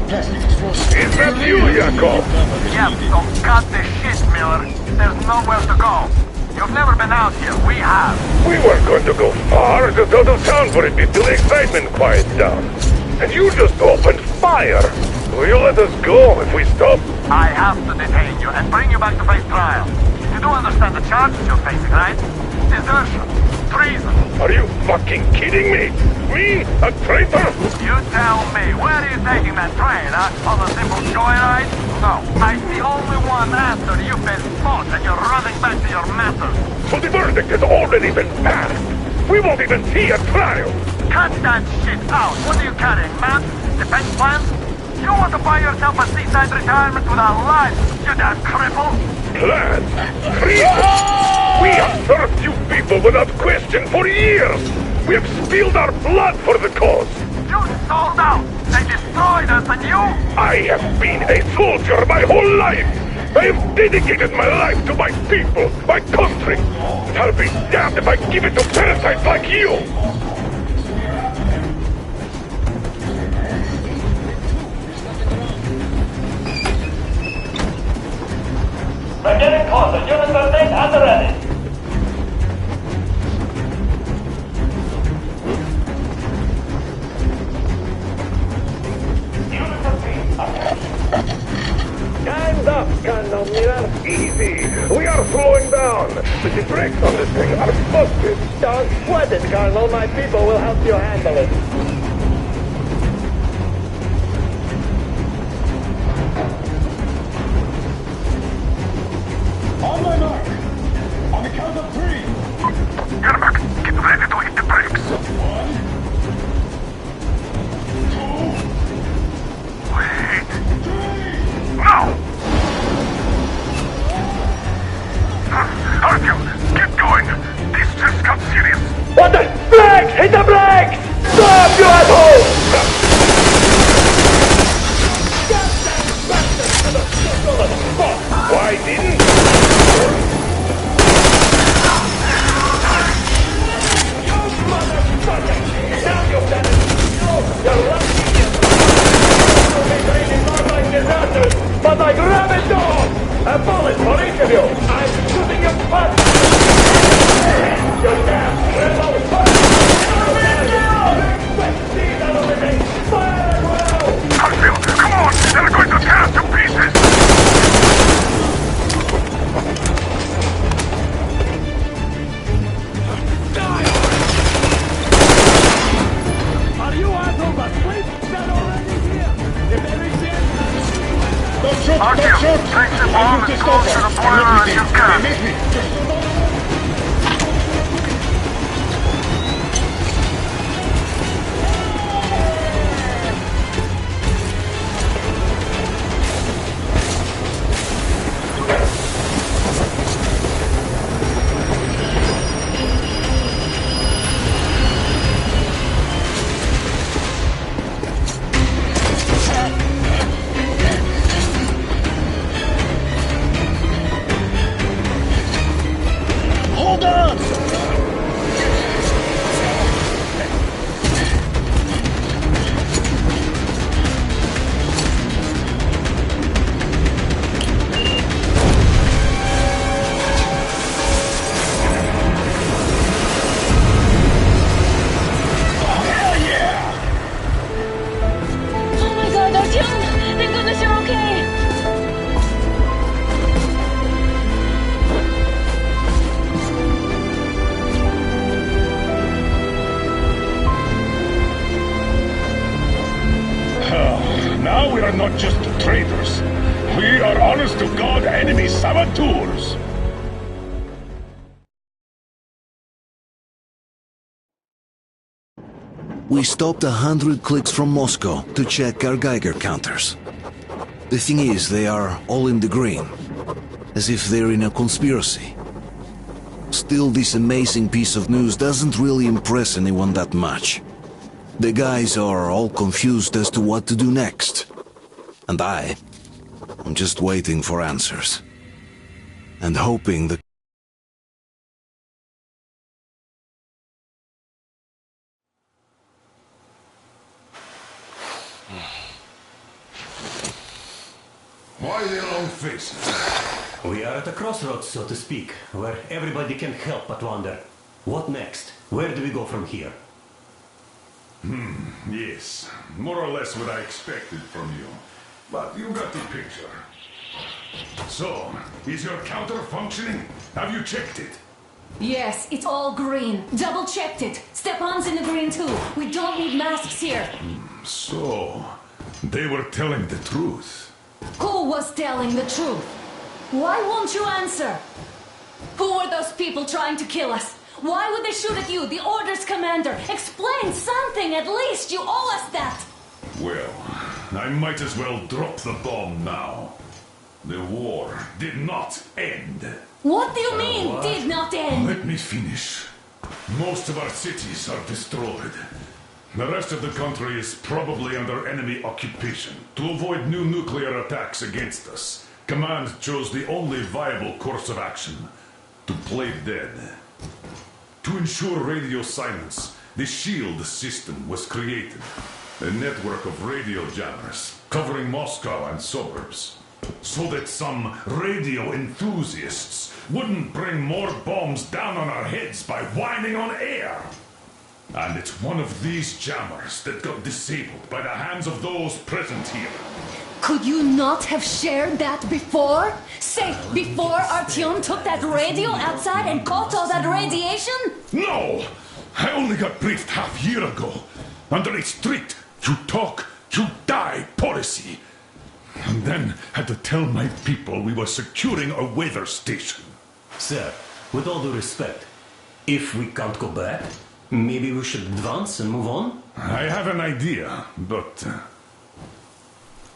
Plastic explosives. Is that you, Yakov? Yep, so cut the shit, Miller. There's nowhere to go. You've never been out here. We have. We weren't going to go far, just out of town for a bit till the excitement quiets down. And you just opened fire. Will you let us go if we stop? I have to detain you and bring you back to face trial. You do understand the charges you're facing, right? Desertion. Treason. Are you fucking kidding me? Me? A traitor? You tell me. Where are you taking that train, huh? On a simple joyride? No. I see only one answer. You've been spotted and you're running back to your masters. So the verdict has already been passed. We won't even see a trial. Cut that shit out. What are you carrying, maps? Defense plans? You want to buy yourself a seaside retirement without life, you damn cripple? Plans? Treason? We have served you people without question for years. We have spilled our blood for the cause. You sold out. They destroyed us and you? I have been a soldier my whole life. I have dedicated my life to my people, my country. And I'll be damned if I give it to parasites like you. We're getting closer. Units are safe and ready. Time's up, Colonel Miller. Easy. We are slowing down. The brakes on this thing are busted. Don't sweat it, Colonel. My people will help you handle it. On my mark. On the count of 3. Yermak, get ready to hit the brakes. 1, 2. Wait. 3. No! Artyom, keep going. This just got serious. What the? Brakes! Hit the brakes! Stop, you asshole! Why didn't? Now you've done it! You're lucky you'll be training more like disasters, but I grab it all! A bullet for each of you! I'm shooting you first! You damn rebel! Fire as well! Artyom, come on! They're going to tear us to pieces! Are you assholes asleep? They're already here! If they reach the end... Don't shoot! Artyom, Don't shoot! take the I bomb moved as this close over. to the I'm boiler not as you with can. Meet me. Hold on! Oh my god, Artyom! Thank goodness you're okay! Now we are not just traitors. We are honest-to-God enemy saboteurs. We stopped 100 clicks from Moscow to check our Geiger counters. The thing is, they are all in the green, as if they're in a conspiracy. Still, this amazing piece of news doesn't really impress anyone that much. The guys are all confused as to what to do next. And I'm just waiting for answers. And hoping the Why the long faces? We are at a crossroads, so to speak, where everybody can help but wonder. What next? Where do we go from here? Yes, more or less what I expected from you. But you got the picture. So, is your counter functioning? Have you checked it? Yes, it's all green. Double checked it. Stepan's in the green too. We don't need masks here. So, they were telling the truth. Who was telling the truth? Why won't you answer? Who were those people trying to kill us? Why would they shoot at you, the Order's commander? Explain something, at least. You owe us that. Well, I might as well drop the bomb now. The war did not end. What do you mean, did not end? Let me finish. Most of our cities are destroyed. The rest of the country is probably under enemy occupation. To avoid new nuclear attacks against us, Command chose the only viable course of action: to play dead. To ensure radio silence, the SHIELD system was created. A network of radio jammers covering Moscow and suburbs. So that some radio enthusiasts wouldn't bring more bombs down on our heads by whining on air. And it's one of these jammers that got disabled by the hands of those present here. Could you not have shared that before? Say, before Artyom took that radio outside and caught all that radiation? No! I only got briefed half year ago. Under a strict, you talk, you die policy. And then had to tell my people we were securing a weather station. Sir, with all due respect, if we can't go back, maybe we should advance and move on? I have an idea, but...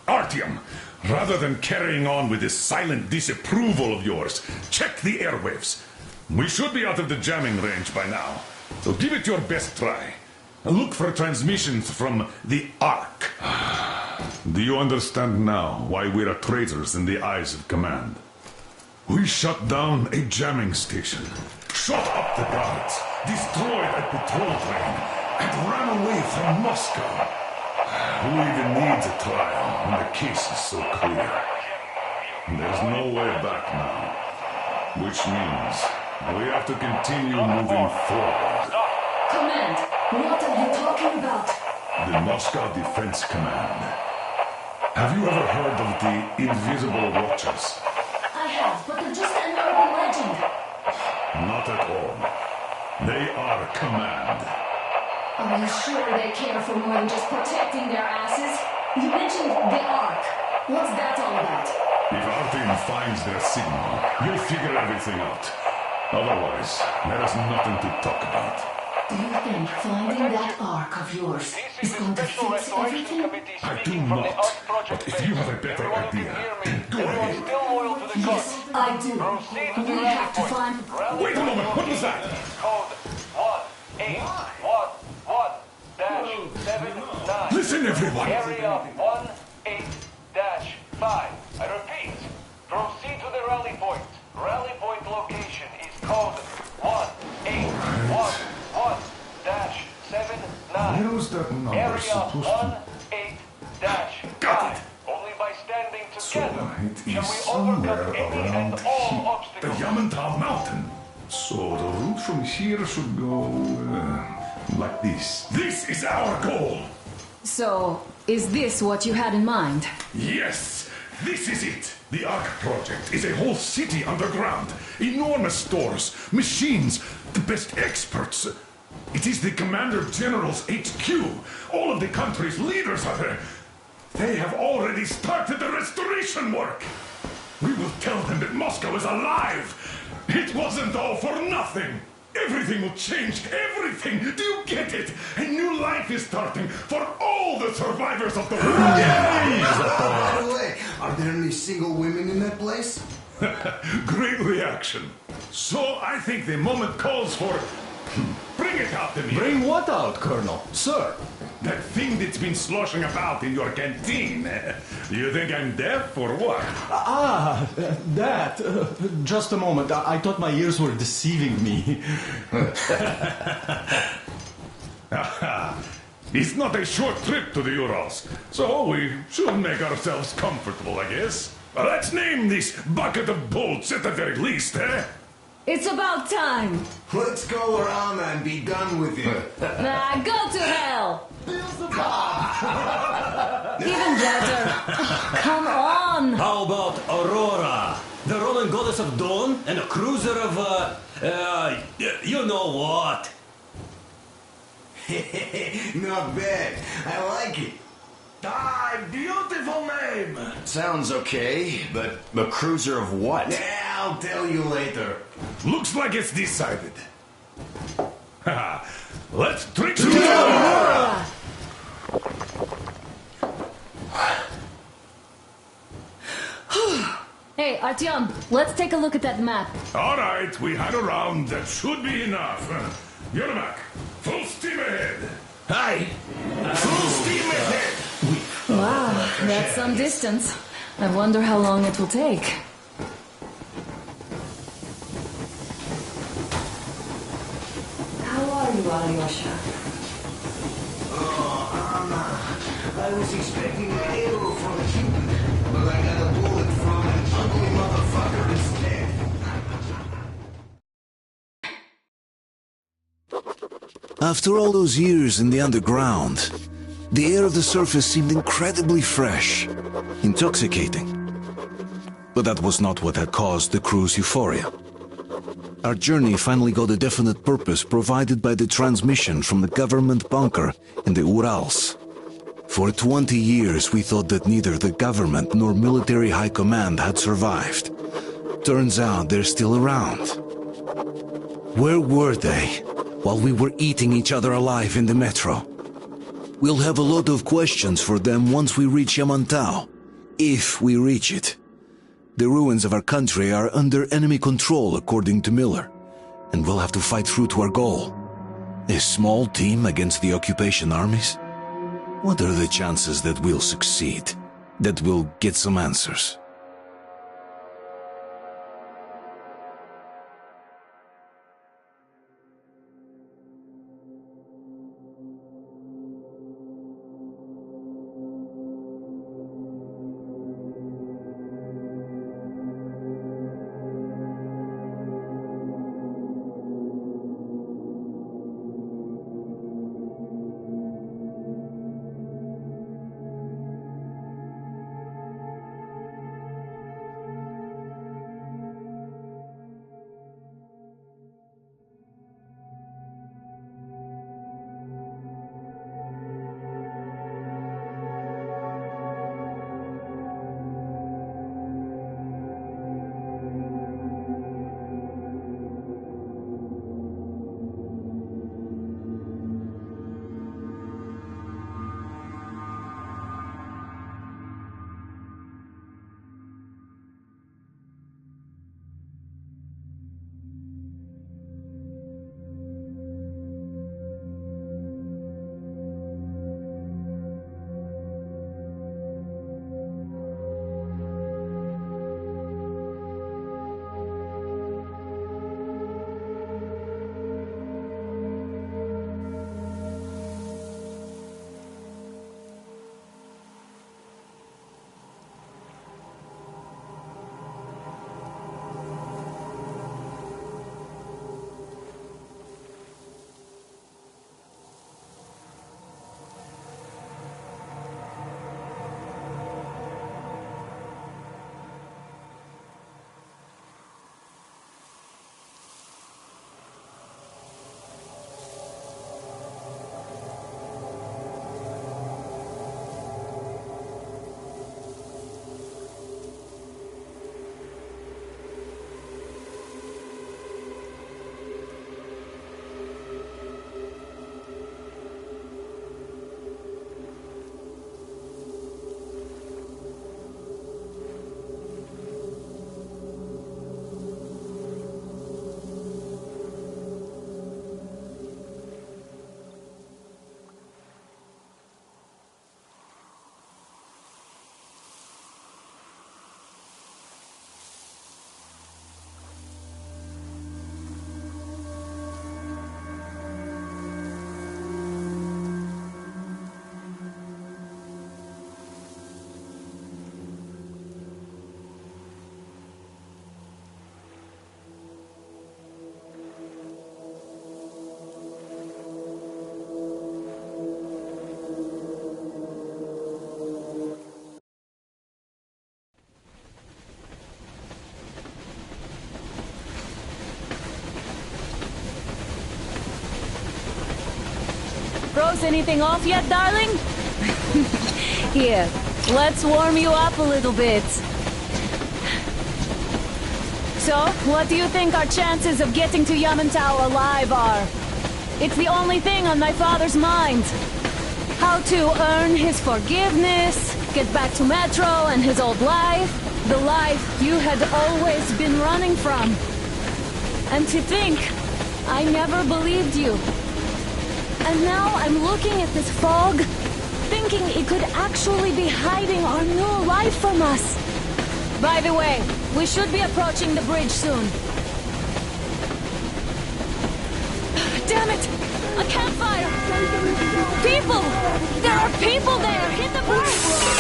Artyom, rather than carrying on with this silent disapproval of yours, check the airwaves. We should be out of the jamming range by now, so give it your best try. Look for transmissions from the Ark. Do you understand now why we're traitors in the eyes of Command? We shut down a jamming station, shot up the guards, destroyed a patrol train, and ran away from Moscow. Who even needs a trial when the case is so clear? There's no way back now, which means we have to continue moving forward. Command, what are you talking about? The Moscow Defense Command. Have you ever heard of the Invisible Watchers? I have, but they're just an urban legend. Not at all. They are Command. Are you sure they care for more than just protecting their asses? You mentioned the Ark. What's that all about? If Artyom finds their signal, you'll figure everything out. Otherwise, there is nothing to talk about. Do you think finding that Ark of yours is going to fix everything? I do not. But if you have a better idea, then go ahead. Yes, I do. We have to find... Wait a moment, what was that? Code 18111-79. Listen, everyone. Area 18-5. I repeat, proceed to the rally point. Rally point location is code 18111-79. Where was that number Area supposed to 18-5. Got it. Only by standing together So it can is we somewhere overcome any and around all here. The obstacles. Yamantau Mountain. So the route from here should go like this. This is our goal. So, is this what you had in mind? Yes, this is it. The Ark project is a whole city underground. Enormous stores, machines, the best experts. It is the Commander General's HQ. All of the country's leaders are there. They have already started the restoration work. We will tell them that Moscow is alive. It wasn't all for nothing. Everything will change. Everything. Do you get it? A new life is starting for all the survivors of the world. By the way, are there any single women in that place? Great reaction. So I think the moment calls for... Bring it out to me. Bring what out, Colonel? Sir? That thing that's been sloshing about in your canteen. You think I'm deaf or what? That. Just a moment. I thought my ears were deceiving me. It's not a short trip to the Urals, so we should make ourselves comfortable, I guess. Let's name this bucket of bolts at the very least, eh? It's about time. Let's go around and be done with it. Nah, go to hell. Even better. Come on. How about Aurora? The Roman goddess of dawn and a cruiser of, you know what? Not bad. I like it. Beautiful name! Sounds okay, but a cruiser of what? Yeah, I'll tell you later. Looks like it's decided. Let's drink to Aurora! Hey, Artyom, let's take a look at that map. All right, we had a round. That should be enough. Yermak, full steam ahead. Aye. Full steam ahead. Wow, that's some distance. I wonder how long it will take. How are you, Alyosha? Oh, Anna. I was expecting an arrow from a human, but I got a bullet from an ugly motherfucker instead. After all those years in the underground, the air of the surface seemed incredibly fresh, intoxicating. But that was not what had caused the crew's euphoria. Our journey finally got a definite purpose provided by the transmission from the government bunker in the Urals. For 20 years we thought that neither the government nor military high command had survived. Turns out they're still around. Where were they while we were eating each other alive in the metro? We'll have a lot of questions for them once we reach Yamantau, if we reach it. The ruins of our country are under enemy control, according to Miller, and we'll have to fight through to our goal. A small team against the occupation armies? What are the chances that we'll succeed, that we'll get some answers? froze anything off yet, darling? Here, let's warm you up a little bit. So, what do you think our chances of getting to Yamantau alive are? It's the only thing on my father's mind. How to earn his forgiveness, get back to Metro and his old life. The life you had always been running from. And to think, I never believed you. And now I'm looking at this fog, thinking it could actually be hiding our new life from us. By the way, we should be approaching the bridge soon. Damn it! A campfire! People! There are people there! Hit the brakes!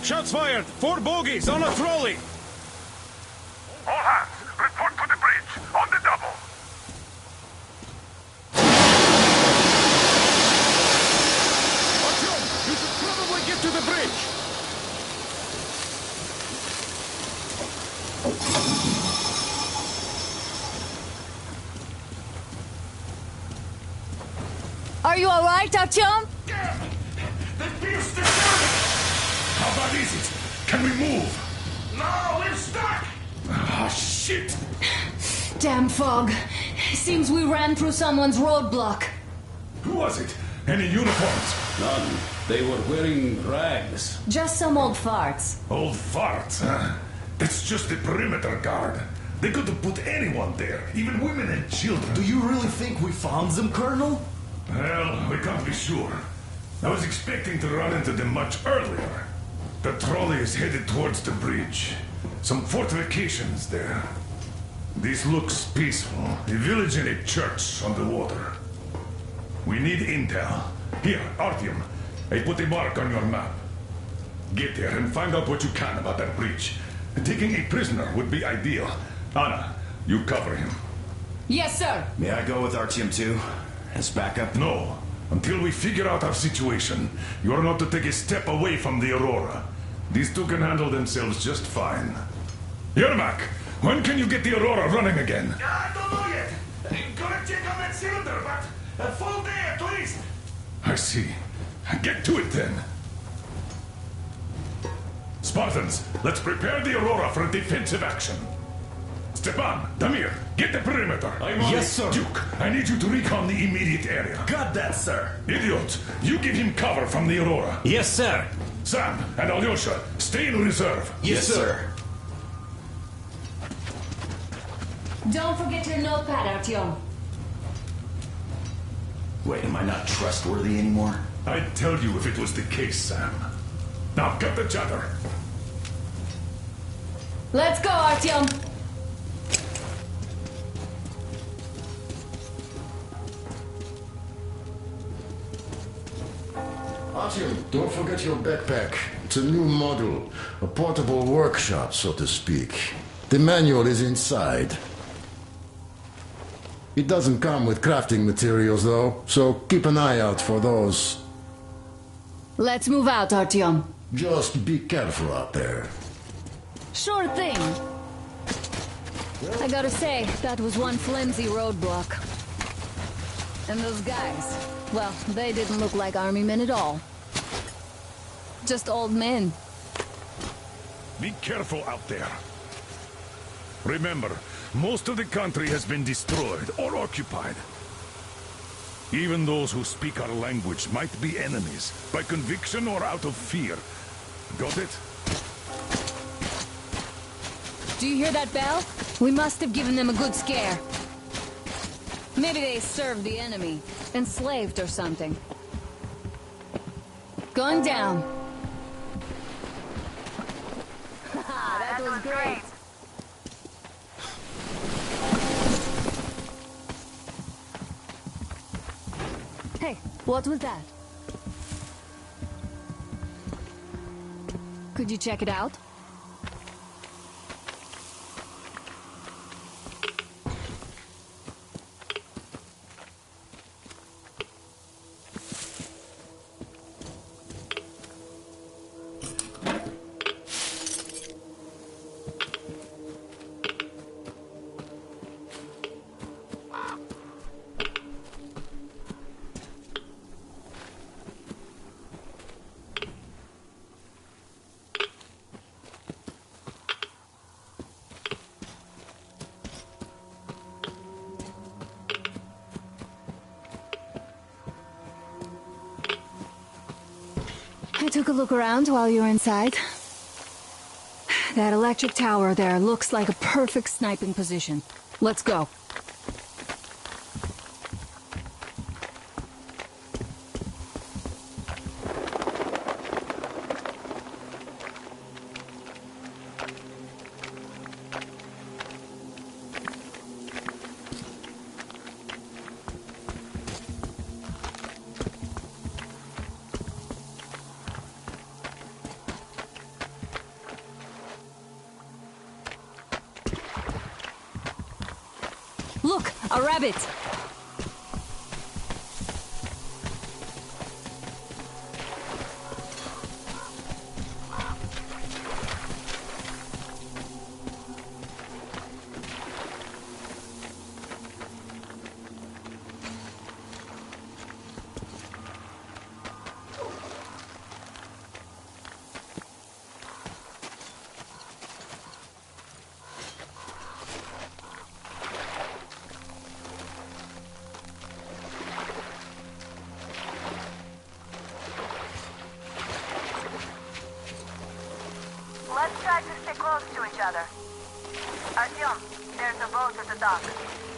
Shots fired! 4 bogies on a trolley! All hands, report to the bridge, on the double! Artyom, you should probably get to the bridge! Are you alright, Artyom? How bad is it? Can we move? No, we're stuck! Ah, shit! Damn fog. Seems we ran through someone's roadblock. Who was it? Any uniforms? None. They were wearing rags. Just some old farts. Old farts, huh? That's just the perimeter guard. They could have put anyone there, even women and children. Do you really think we found them, Colonel? Well, we can't be sure. I was expecting to run into them much earlier. The trolley is headed towards the bridge. Some fortifications there. This looks peaceful. A village and a church on the water. We need intel. Here, Artyom. I put a mark on your map. Get there and find out what you can about that bridge. Taking a prisoner would be ideal. Anna, you cover him. Yes, sir. May I go with Artyom too? As backup? No. Until we figure out our situation, you are not to take a step away from the Aurora. These two can handle themselves just fine. Yermak, when can you get the Aurora running again? I don't know yet. Gonna check on that cylinder, but a full day at least. I see. Get to it then. Spartans, let's prepare the Aurora for a defensive action. Stepan, Damir, get the perimeter. Yes, sir. Duke, I need you to recon the immediate area. Got that, sir. Idiot, you give him cover from the Aurora. Yes, sir. Sam and Alyosha, stay in reserve. Yes, sir. Don't forget your notepad, Artyom. Wait, am I not trustworthy anymore? I'd tell you if it was the case, Sam. Now cut the chatter. Let's go, Artyom. Artyom, don't forget your backpack. It's a new model. A portable workshop, so to speak. The manual is inside. It doesn't come with crafting materials, though, so keep an eye out for those. Let's move out, Artyom. Just be careful out there. Sure thing. I gotta say, that was one flimsy roadblock. And those guys, well, they didn't look like army men at all. Just old men. Be careful out there. Remember, most of the country has been destroyed or occupied. Even those who speak our language might be enemies, by conviction or out of fear. Got it? Do you hear that bell? We must have given them a good scare. Maybe they served the enemy, enslaved or something. Going down. That was great. Hey, what was that? Could you check it out? I took a look around while you were inside. That electric tower there looks like a perfect sniping position. Let's go. Look, a rabbit! Let's try to stay close to each other. Artyom, there's a boat at the dock.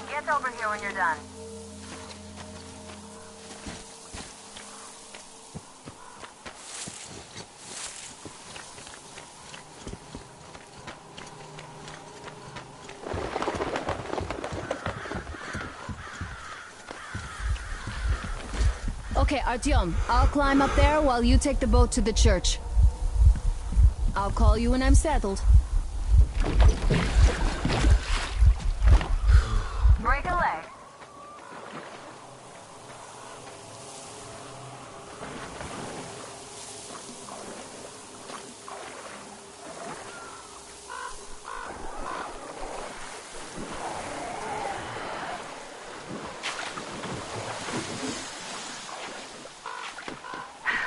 Get over here when you're done. Okay, Artyom, I'll climb up there while you take the boat to the church. I'll call you when I'm settled. Break a leg.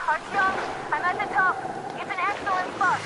Artyom, I'm at the top. It's an excellent spot.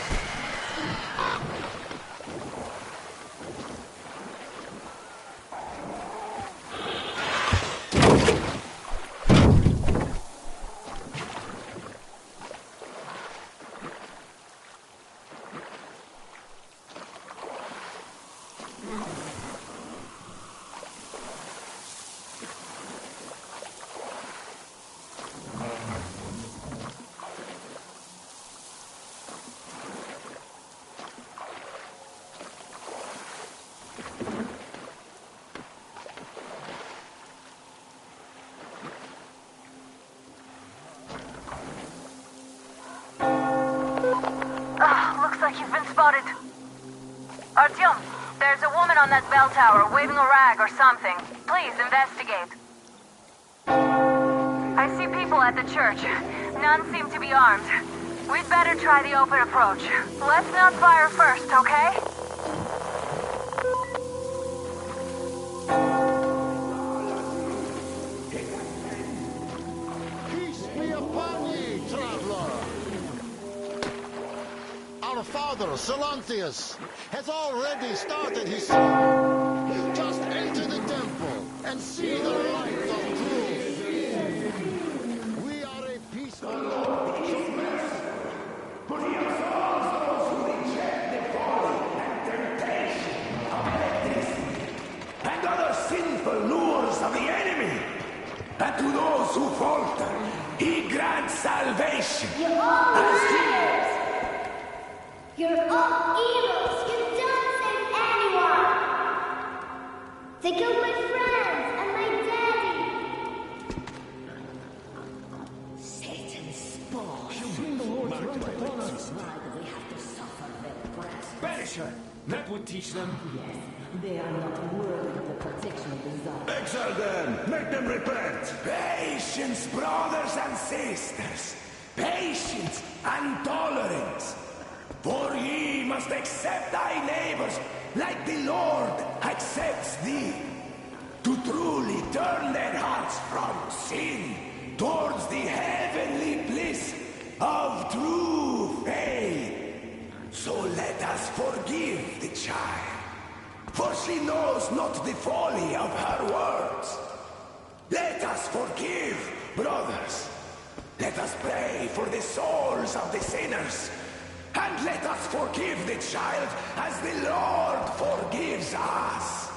Looks like you've been spotted. Artyom, there's a woman on that bell tower waving a rag or something. Please investigate. I see people at the church. None seem to be armed. We'd better try the open approach. Let's not fire first, okay? Peace be upon ye, traveler. Our father, Silanthius, has already started his sermon. Just enter the temple and see the light of truth. We are a peaceful Lord, so Putting yourselves those who reject the folly and temptation of electricity and other sinful lures of the enemy. And to those who falter, he grants salvation. You're all liars! You're all evils! You don't save anyone! They killed my friends and my daddy! Satan's spawn! You bring the Lord's wrath upon us! We have to suffer their wrath. Banish her! That would teach them. Yes, they are not worthy of the protection of the Tsar. Exile them! Make them repent! Patience, brothers and sisters. Patience and tolerance. For ye must accept thy neighbors like the Lord accepts thee. To truly turn their hearts from sin towards the heavenly bliss of true faith. So let us forgive the child, for she knows not the folly of her words. Let us forgive, brothers. Let us pray for the souls of the sinners. And let us forgive the child as the Lord forgives us.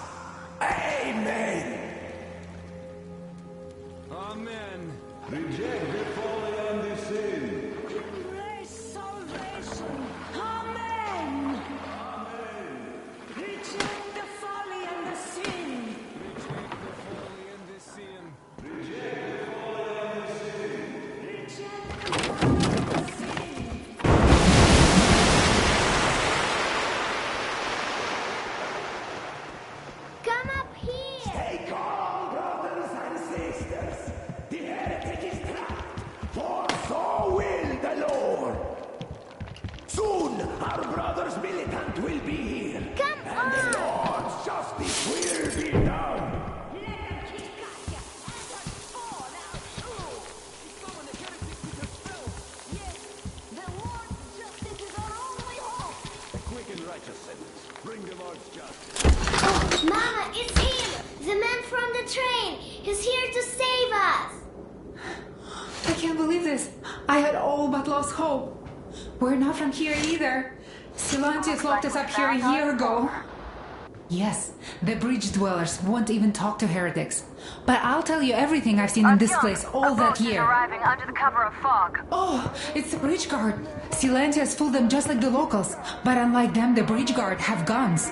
Amen. Amen. Reject the folly and the sin. Embrace salvation. Amen. Amen. Reject the folly and the sin. Reject the folly and the sin. Reject the folly and the sin. Come up here! Stay calm, brothers and sisters. The heretic is trapped, for so will the Lord. Soon, our brother's militant will be here. Come and the Lord's justice will be done. Quick and righteous sentence. Bring the Lord's justice. Oh, Mama, it's him! The man from the train! He's here to save us! I can't believe this. I had all but lost hope. We're not from here either. Silantius locked us up here a year ago. Yes, the bridge dwellers won't even talk to heretics. But I'll tell you everything I've seen in this place all that year. Arriving under the cover of fog. Oh, it's the bridge guard. Silantius fooled them just like the locals. But unlike them, the bridge guard have guns.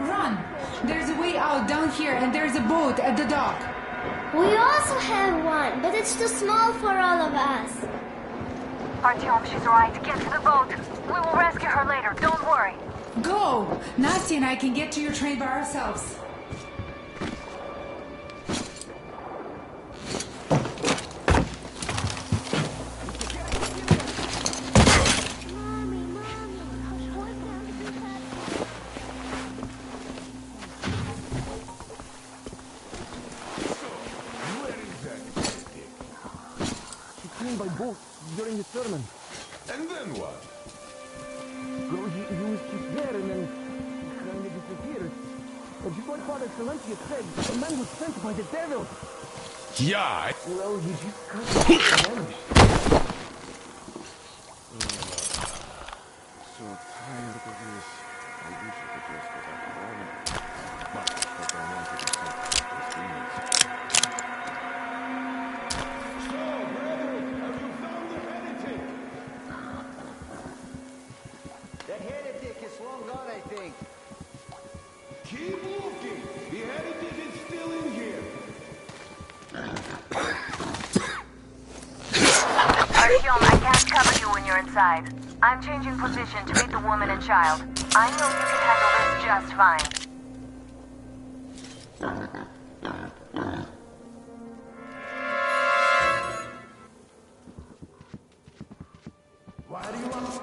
Run! There's a way out down here and there's a boat at the dock. We also have one, but it's too small for all of us. Artyom, she's right. Get to the boat. We will rescue her later. Don't worry. Go! Nasty and I can get to your train by ourselves. By boat during the sermon. And then what? Well, he was just there and then he kind of disappeared. But just like Father Silantius said, the man was sent by the devil. Yeah. Well, he just kind of vanished. So tired of this. I wish I could just go back home. But I don't want to be sent to the Phoenix. That heretic is long gone, I think. Keep looking. The heretic is still in here. Artyom, I can't cover you when you're inside. I'm changing position to meet the woman and child. I know you can handle this just fine. Why do you want...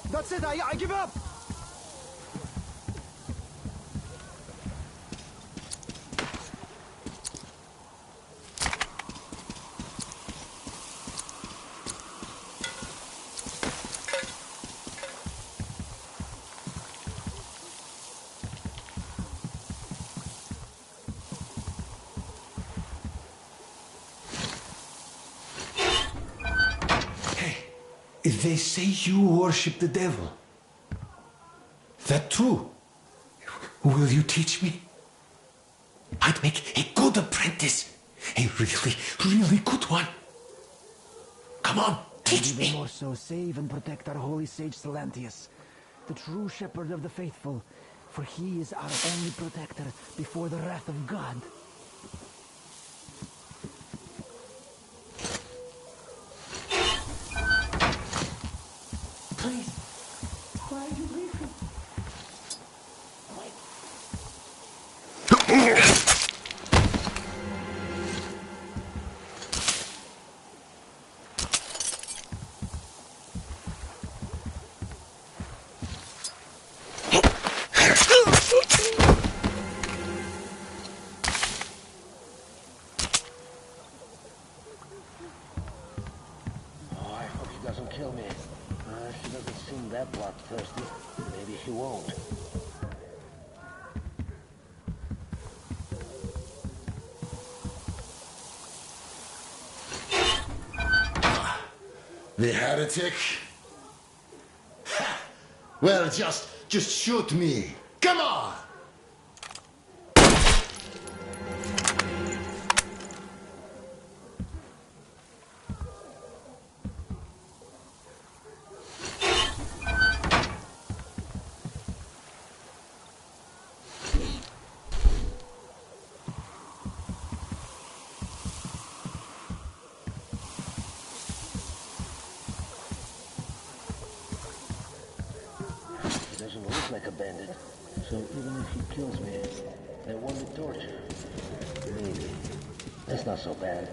That's it, I give up! They say you worship the devil. That true? Will you teach me? I'd make a good apprentice. A really good one. Come on, teach me. More so, save and protect our holy sage Silantius, the true shepherd of the faithful, for he is our only protector before the wrath of God. Please. Why are you leaving? I hope he doesn't kill me. If he doesn't seem that bloodthirsty, maybe he won't. The heretic? Well, just shoot me. Come on! looks like a bandit. So even if he kills me, that won't be torture. Maybe. That's not so bad.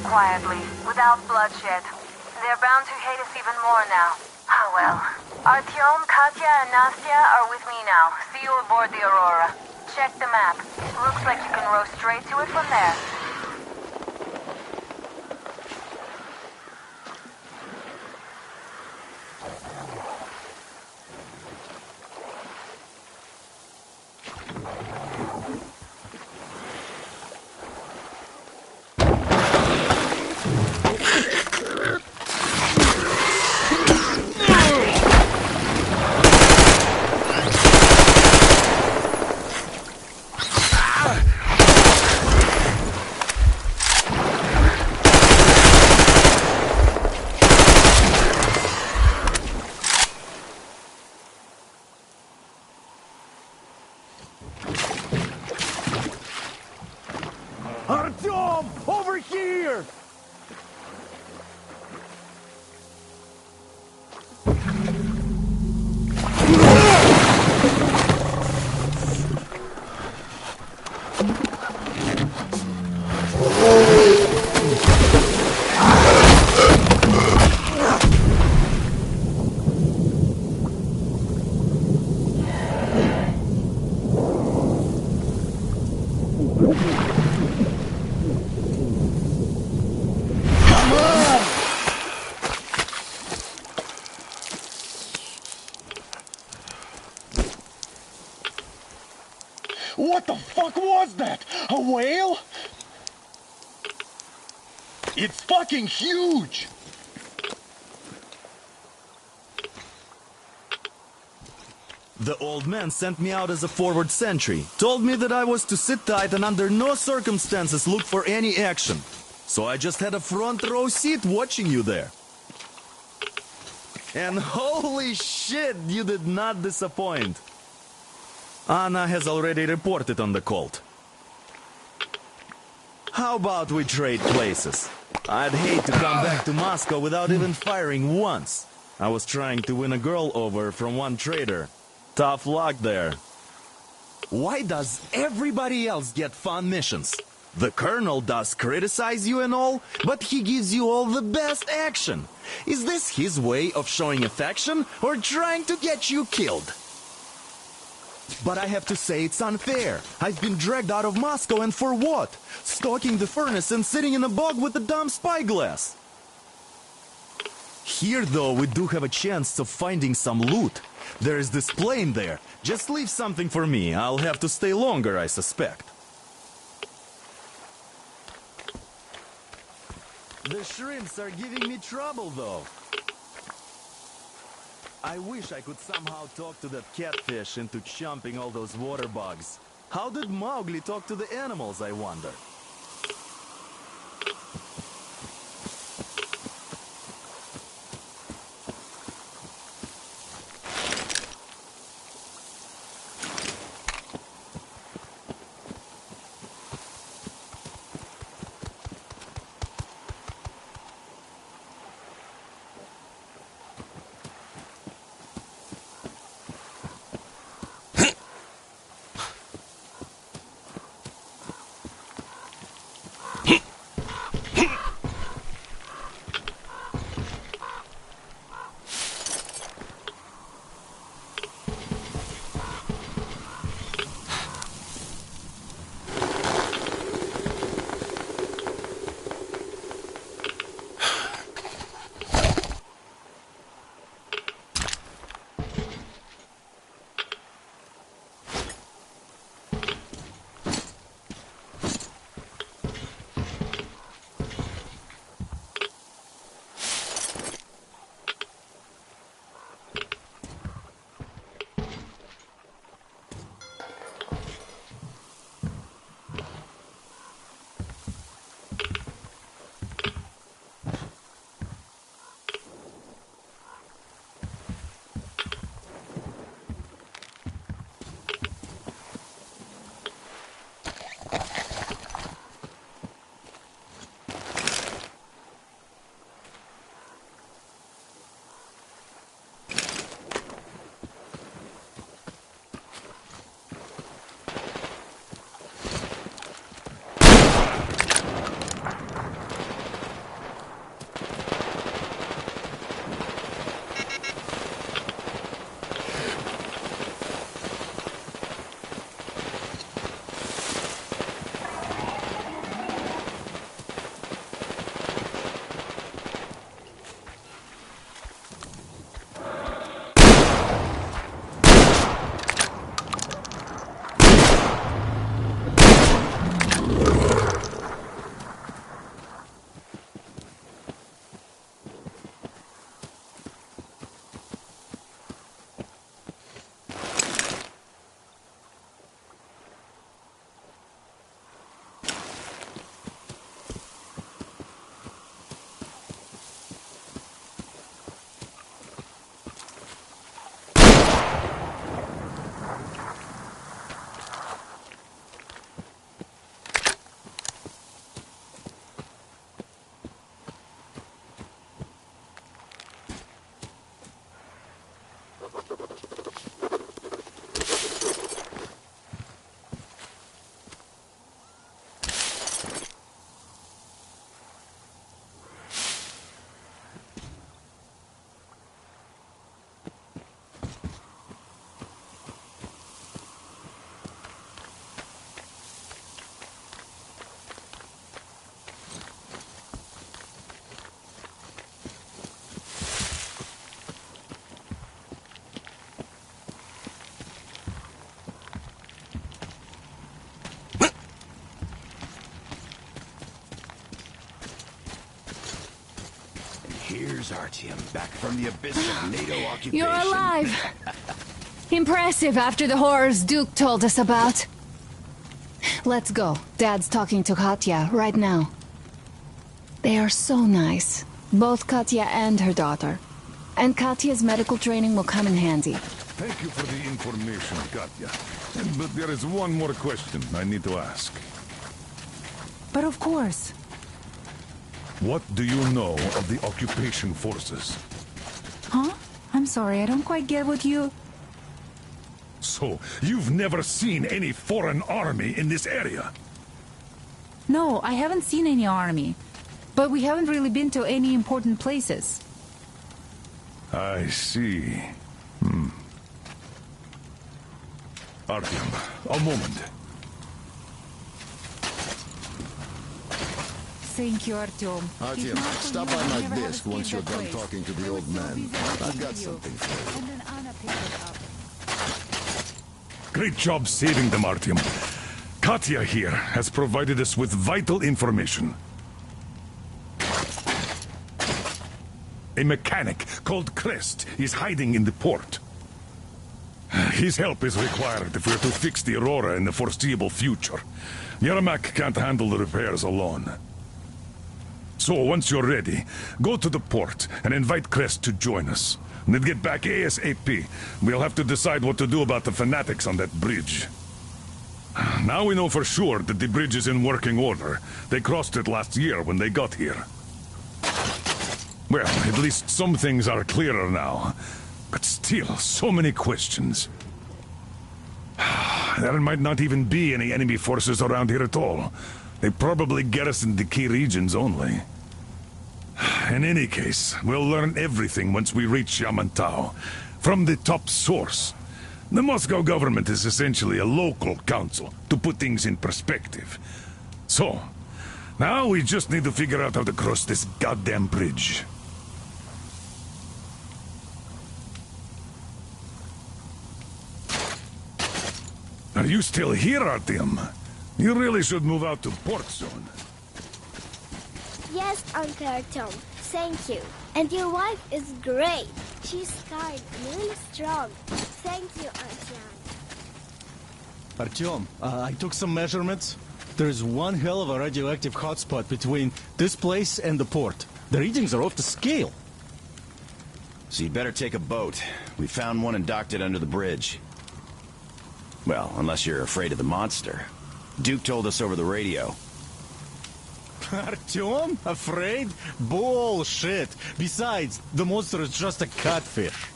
Quietly, without bloodshed. They're bound to hate us even more now. Ah, well. Artyom, Katya, and Nastya are with me now. See you aboard the Aurora. Check the map. Looks like you can row straight to it from there. Artyom! Over here! What the fuck was that? A whale? It's fucking huge! The old man sent me out as a forward sentry. Told me that I was to sit tight and under no circumstances look for any action. So I just had a front row seat watching you there. And holy shit, you did not disappoint. Anna has already reported on the cult. How about we trade places? I'd hate to come back to Moscow without even firing once. I was trying to win a girl over from one trader. Tough luck there. Why does everybody else get fun missions? The Colonel does criticize you and all, but he gives you all the best action. Is this his way of showing affection or trying to get you killed? But I have to say it's unfair. I've been dragged out of Moscow, and for what? Stalking the furnace and sitting in a bog with a dumb spyglass. Here, though, we do have a chance of finding some loot. There is this plane there. Just leave something for me. I'll have to stay longer, I suspect. The shrimps are giving me trouble, though. I wish I could somehow talk to that catfish into chomping all those water bugs. How did Mowgli talk to the animals, I wonder? Here's Artyom, back from the abyss of NATO occupation. You're alive! Impressive after the horrors Duke told us about. Let's go. Dad's talking to Katya right now. They are so nice. Both Katya and her daughter. And Katya's medical training will come in handy. Thank you for the information, Katya. But there is one more question I need to ask. But of course. What do you know of the occupation forces? Huh? I'm sorry, I don't quite get what you... So, you've never seen any foreign army in this area? No, I haven't seen any army. But we haven't really been to any important places. I see. Artyom, a moment. Thank you, Artyom. Artyom, stop by my desk once you're done talking to the old man. I've got something for you. And then Anna picked it up. Great job saving them, Artyom. Katya here has provided us with vital information. A mechanic called Crest is hiding in the port. His help is required if we're to fix the Aurora in the foreseeable future. Yermak can't handle the repairs alone. So, once you're ready, go to the port and invite Crest to join us. And then get back ASAP. We'll have to decide what to do about the fanatics on that bridge. Now we know for sure that the bridge is in working order. They crossed it last year when they got here. Well, at least some things are clearer now. But still, so many questions. There might not even be any enemy forces around here at all. They probably garrison the key regions only. In any case, we'll learn everything once we reach Yamantau. From the top source. The Moscow government is essentially a local council, to put things in perspective. So, now we just need to figure out how to cross this goddamn bridge. Are you still here, Artyom? You really should move out to port soon. Yes, Uncle Artyom. Thank you. And your wife is great. She's kind and really strong. Thank you, Auntie Anne. Artyom, I took some measurements. There's one hell of a radioactive hotspot between this place and the port. The readings are off the scale. So you'd better take a boat. We found one and docked it under the bridge. Well, unless you're afraid of the monster. Duke told us over the radio. Artyom? Afraid? Bullshit! Besides, the monster is just a catfish.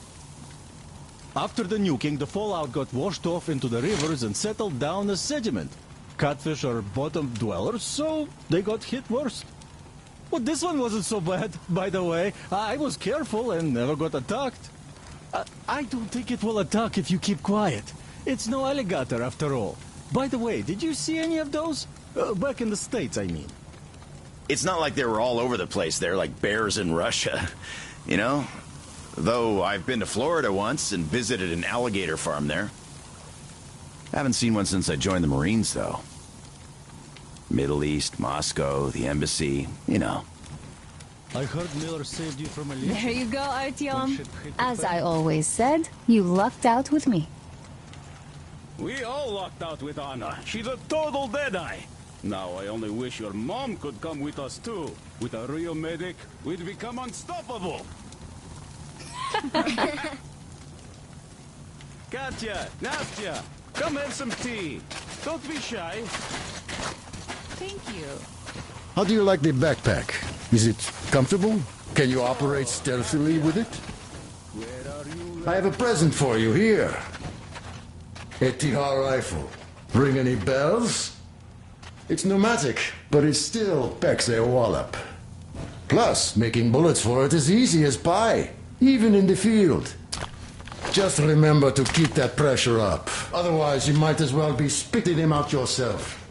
After the nuking, the fallout got washed off into the rivers and settled down as sediment. Catfish are bottom dwellers, so they got hit worst. Well, this one wasn't so bad, by the way. I was careful and never got attacked. I don't think it will attack if you keep quiet. It's no alligator after all. By the way, did you see any of those? Back in the States, I mean. It's not like they were all over the place there like bears in Russia. You know? Though I've been to Florida once and visited an alligator farm there. Haven't seen one since I joined the Marines, though. Middle East, Moscow, the embassy, you know. I heard Miller saved you from a leech. There you go, Artyom. As I always said, you lucked out with me. We all lucked out with Anna. She's a total deadeye. Now I only wish your mom could come with us too. With a real medic, we'd become unstoppable. Katya, Nastya, come have some tea. Don't be shy. Thank you. How do you like the backpack? Is it comfortable? Can you operate stealthily with it? I have a present for you here. A Tihar rifle. Ring any bells? It's pneumatic, but it still packs a wallop. Plus, making bullets for it is easy as pie, even in the field. Just remember to keep that pressure up. Otherwise, you might as well be spitting him out yourself.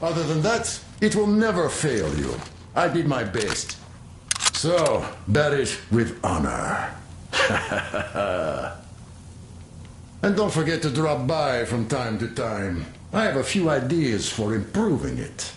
Other than that, it will never fail you. I did my best. So, bear it with honor. And don't forget to drop by from time to time. I have a few ideas for improving it.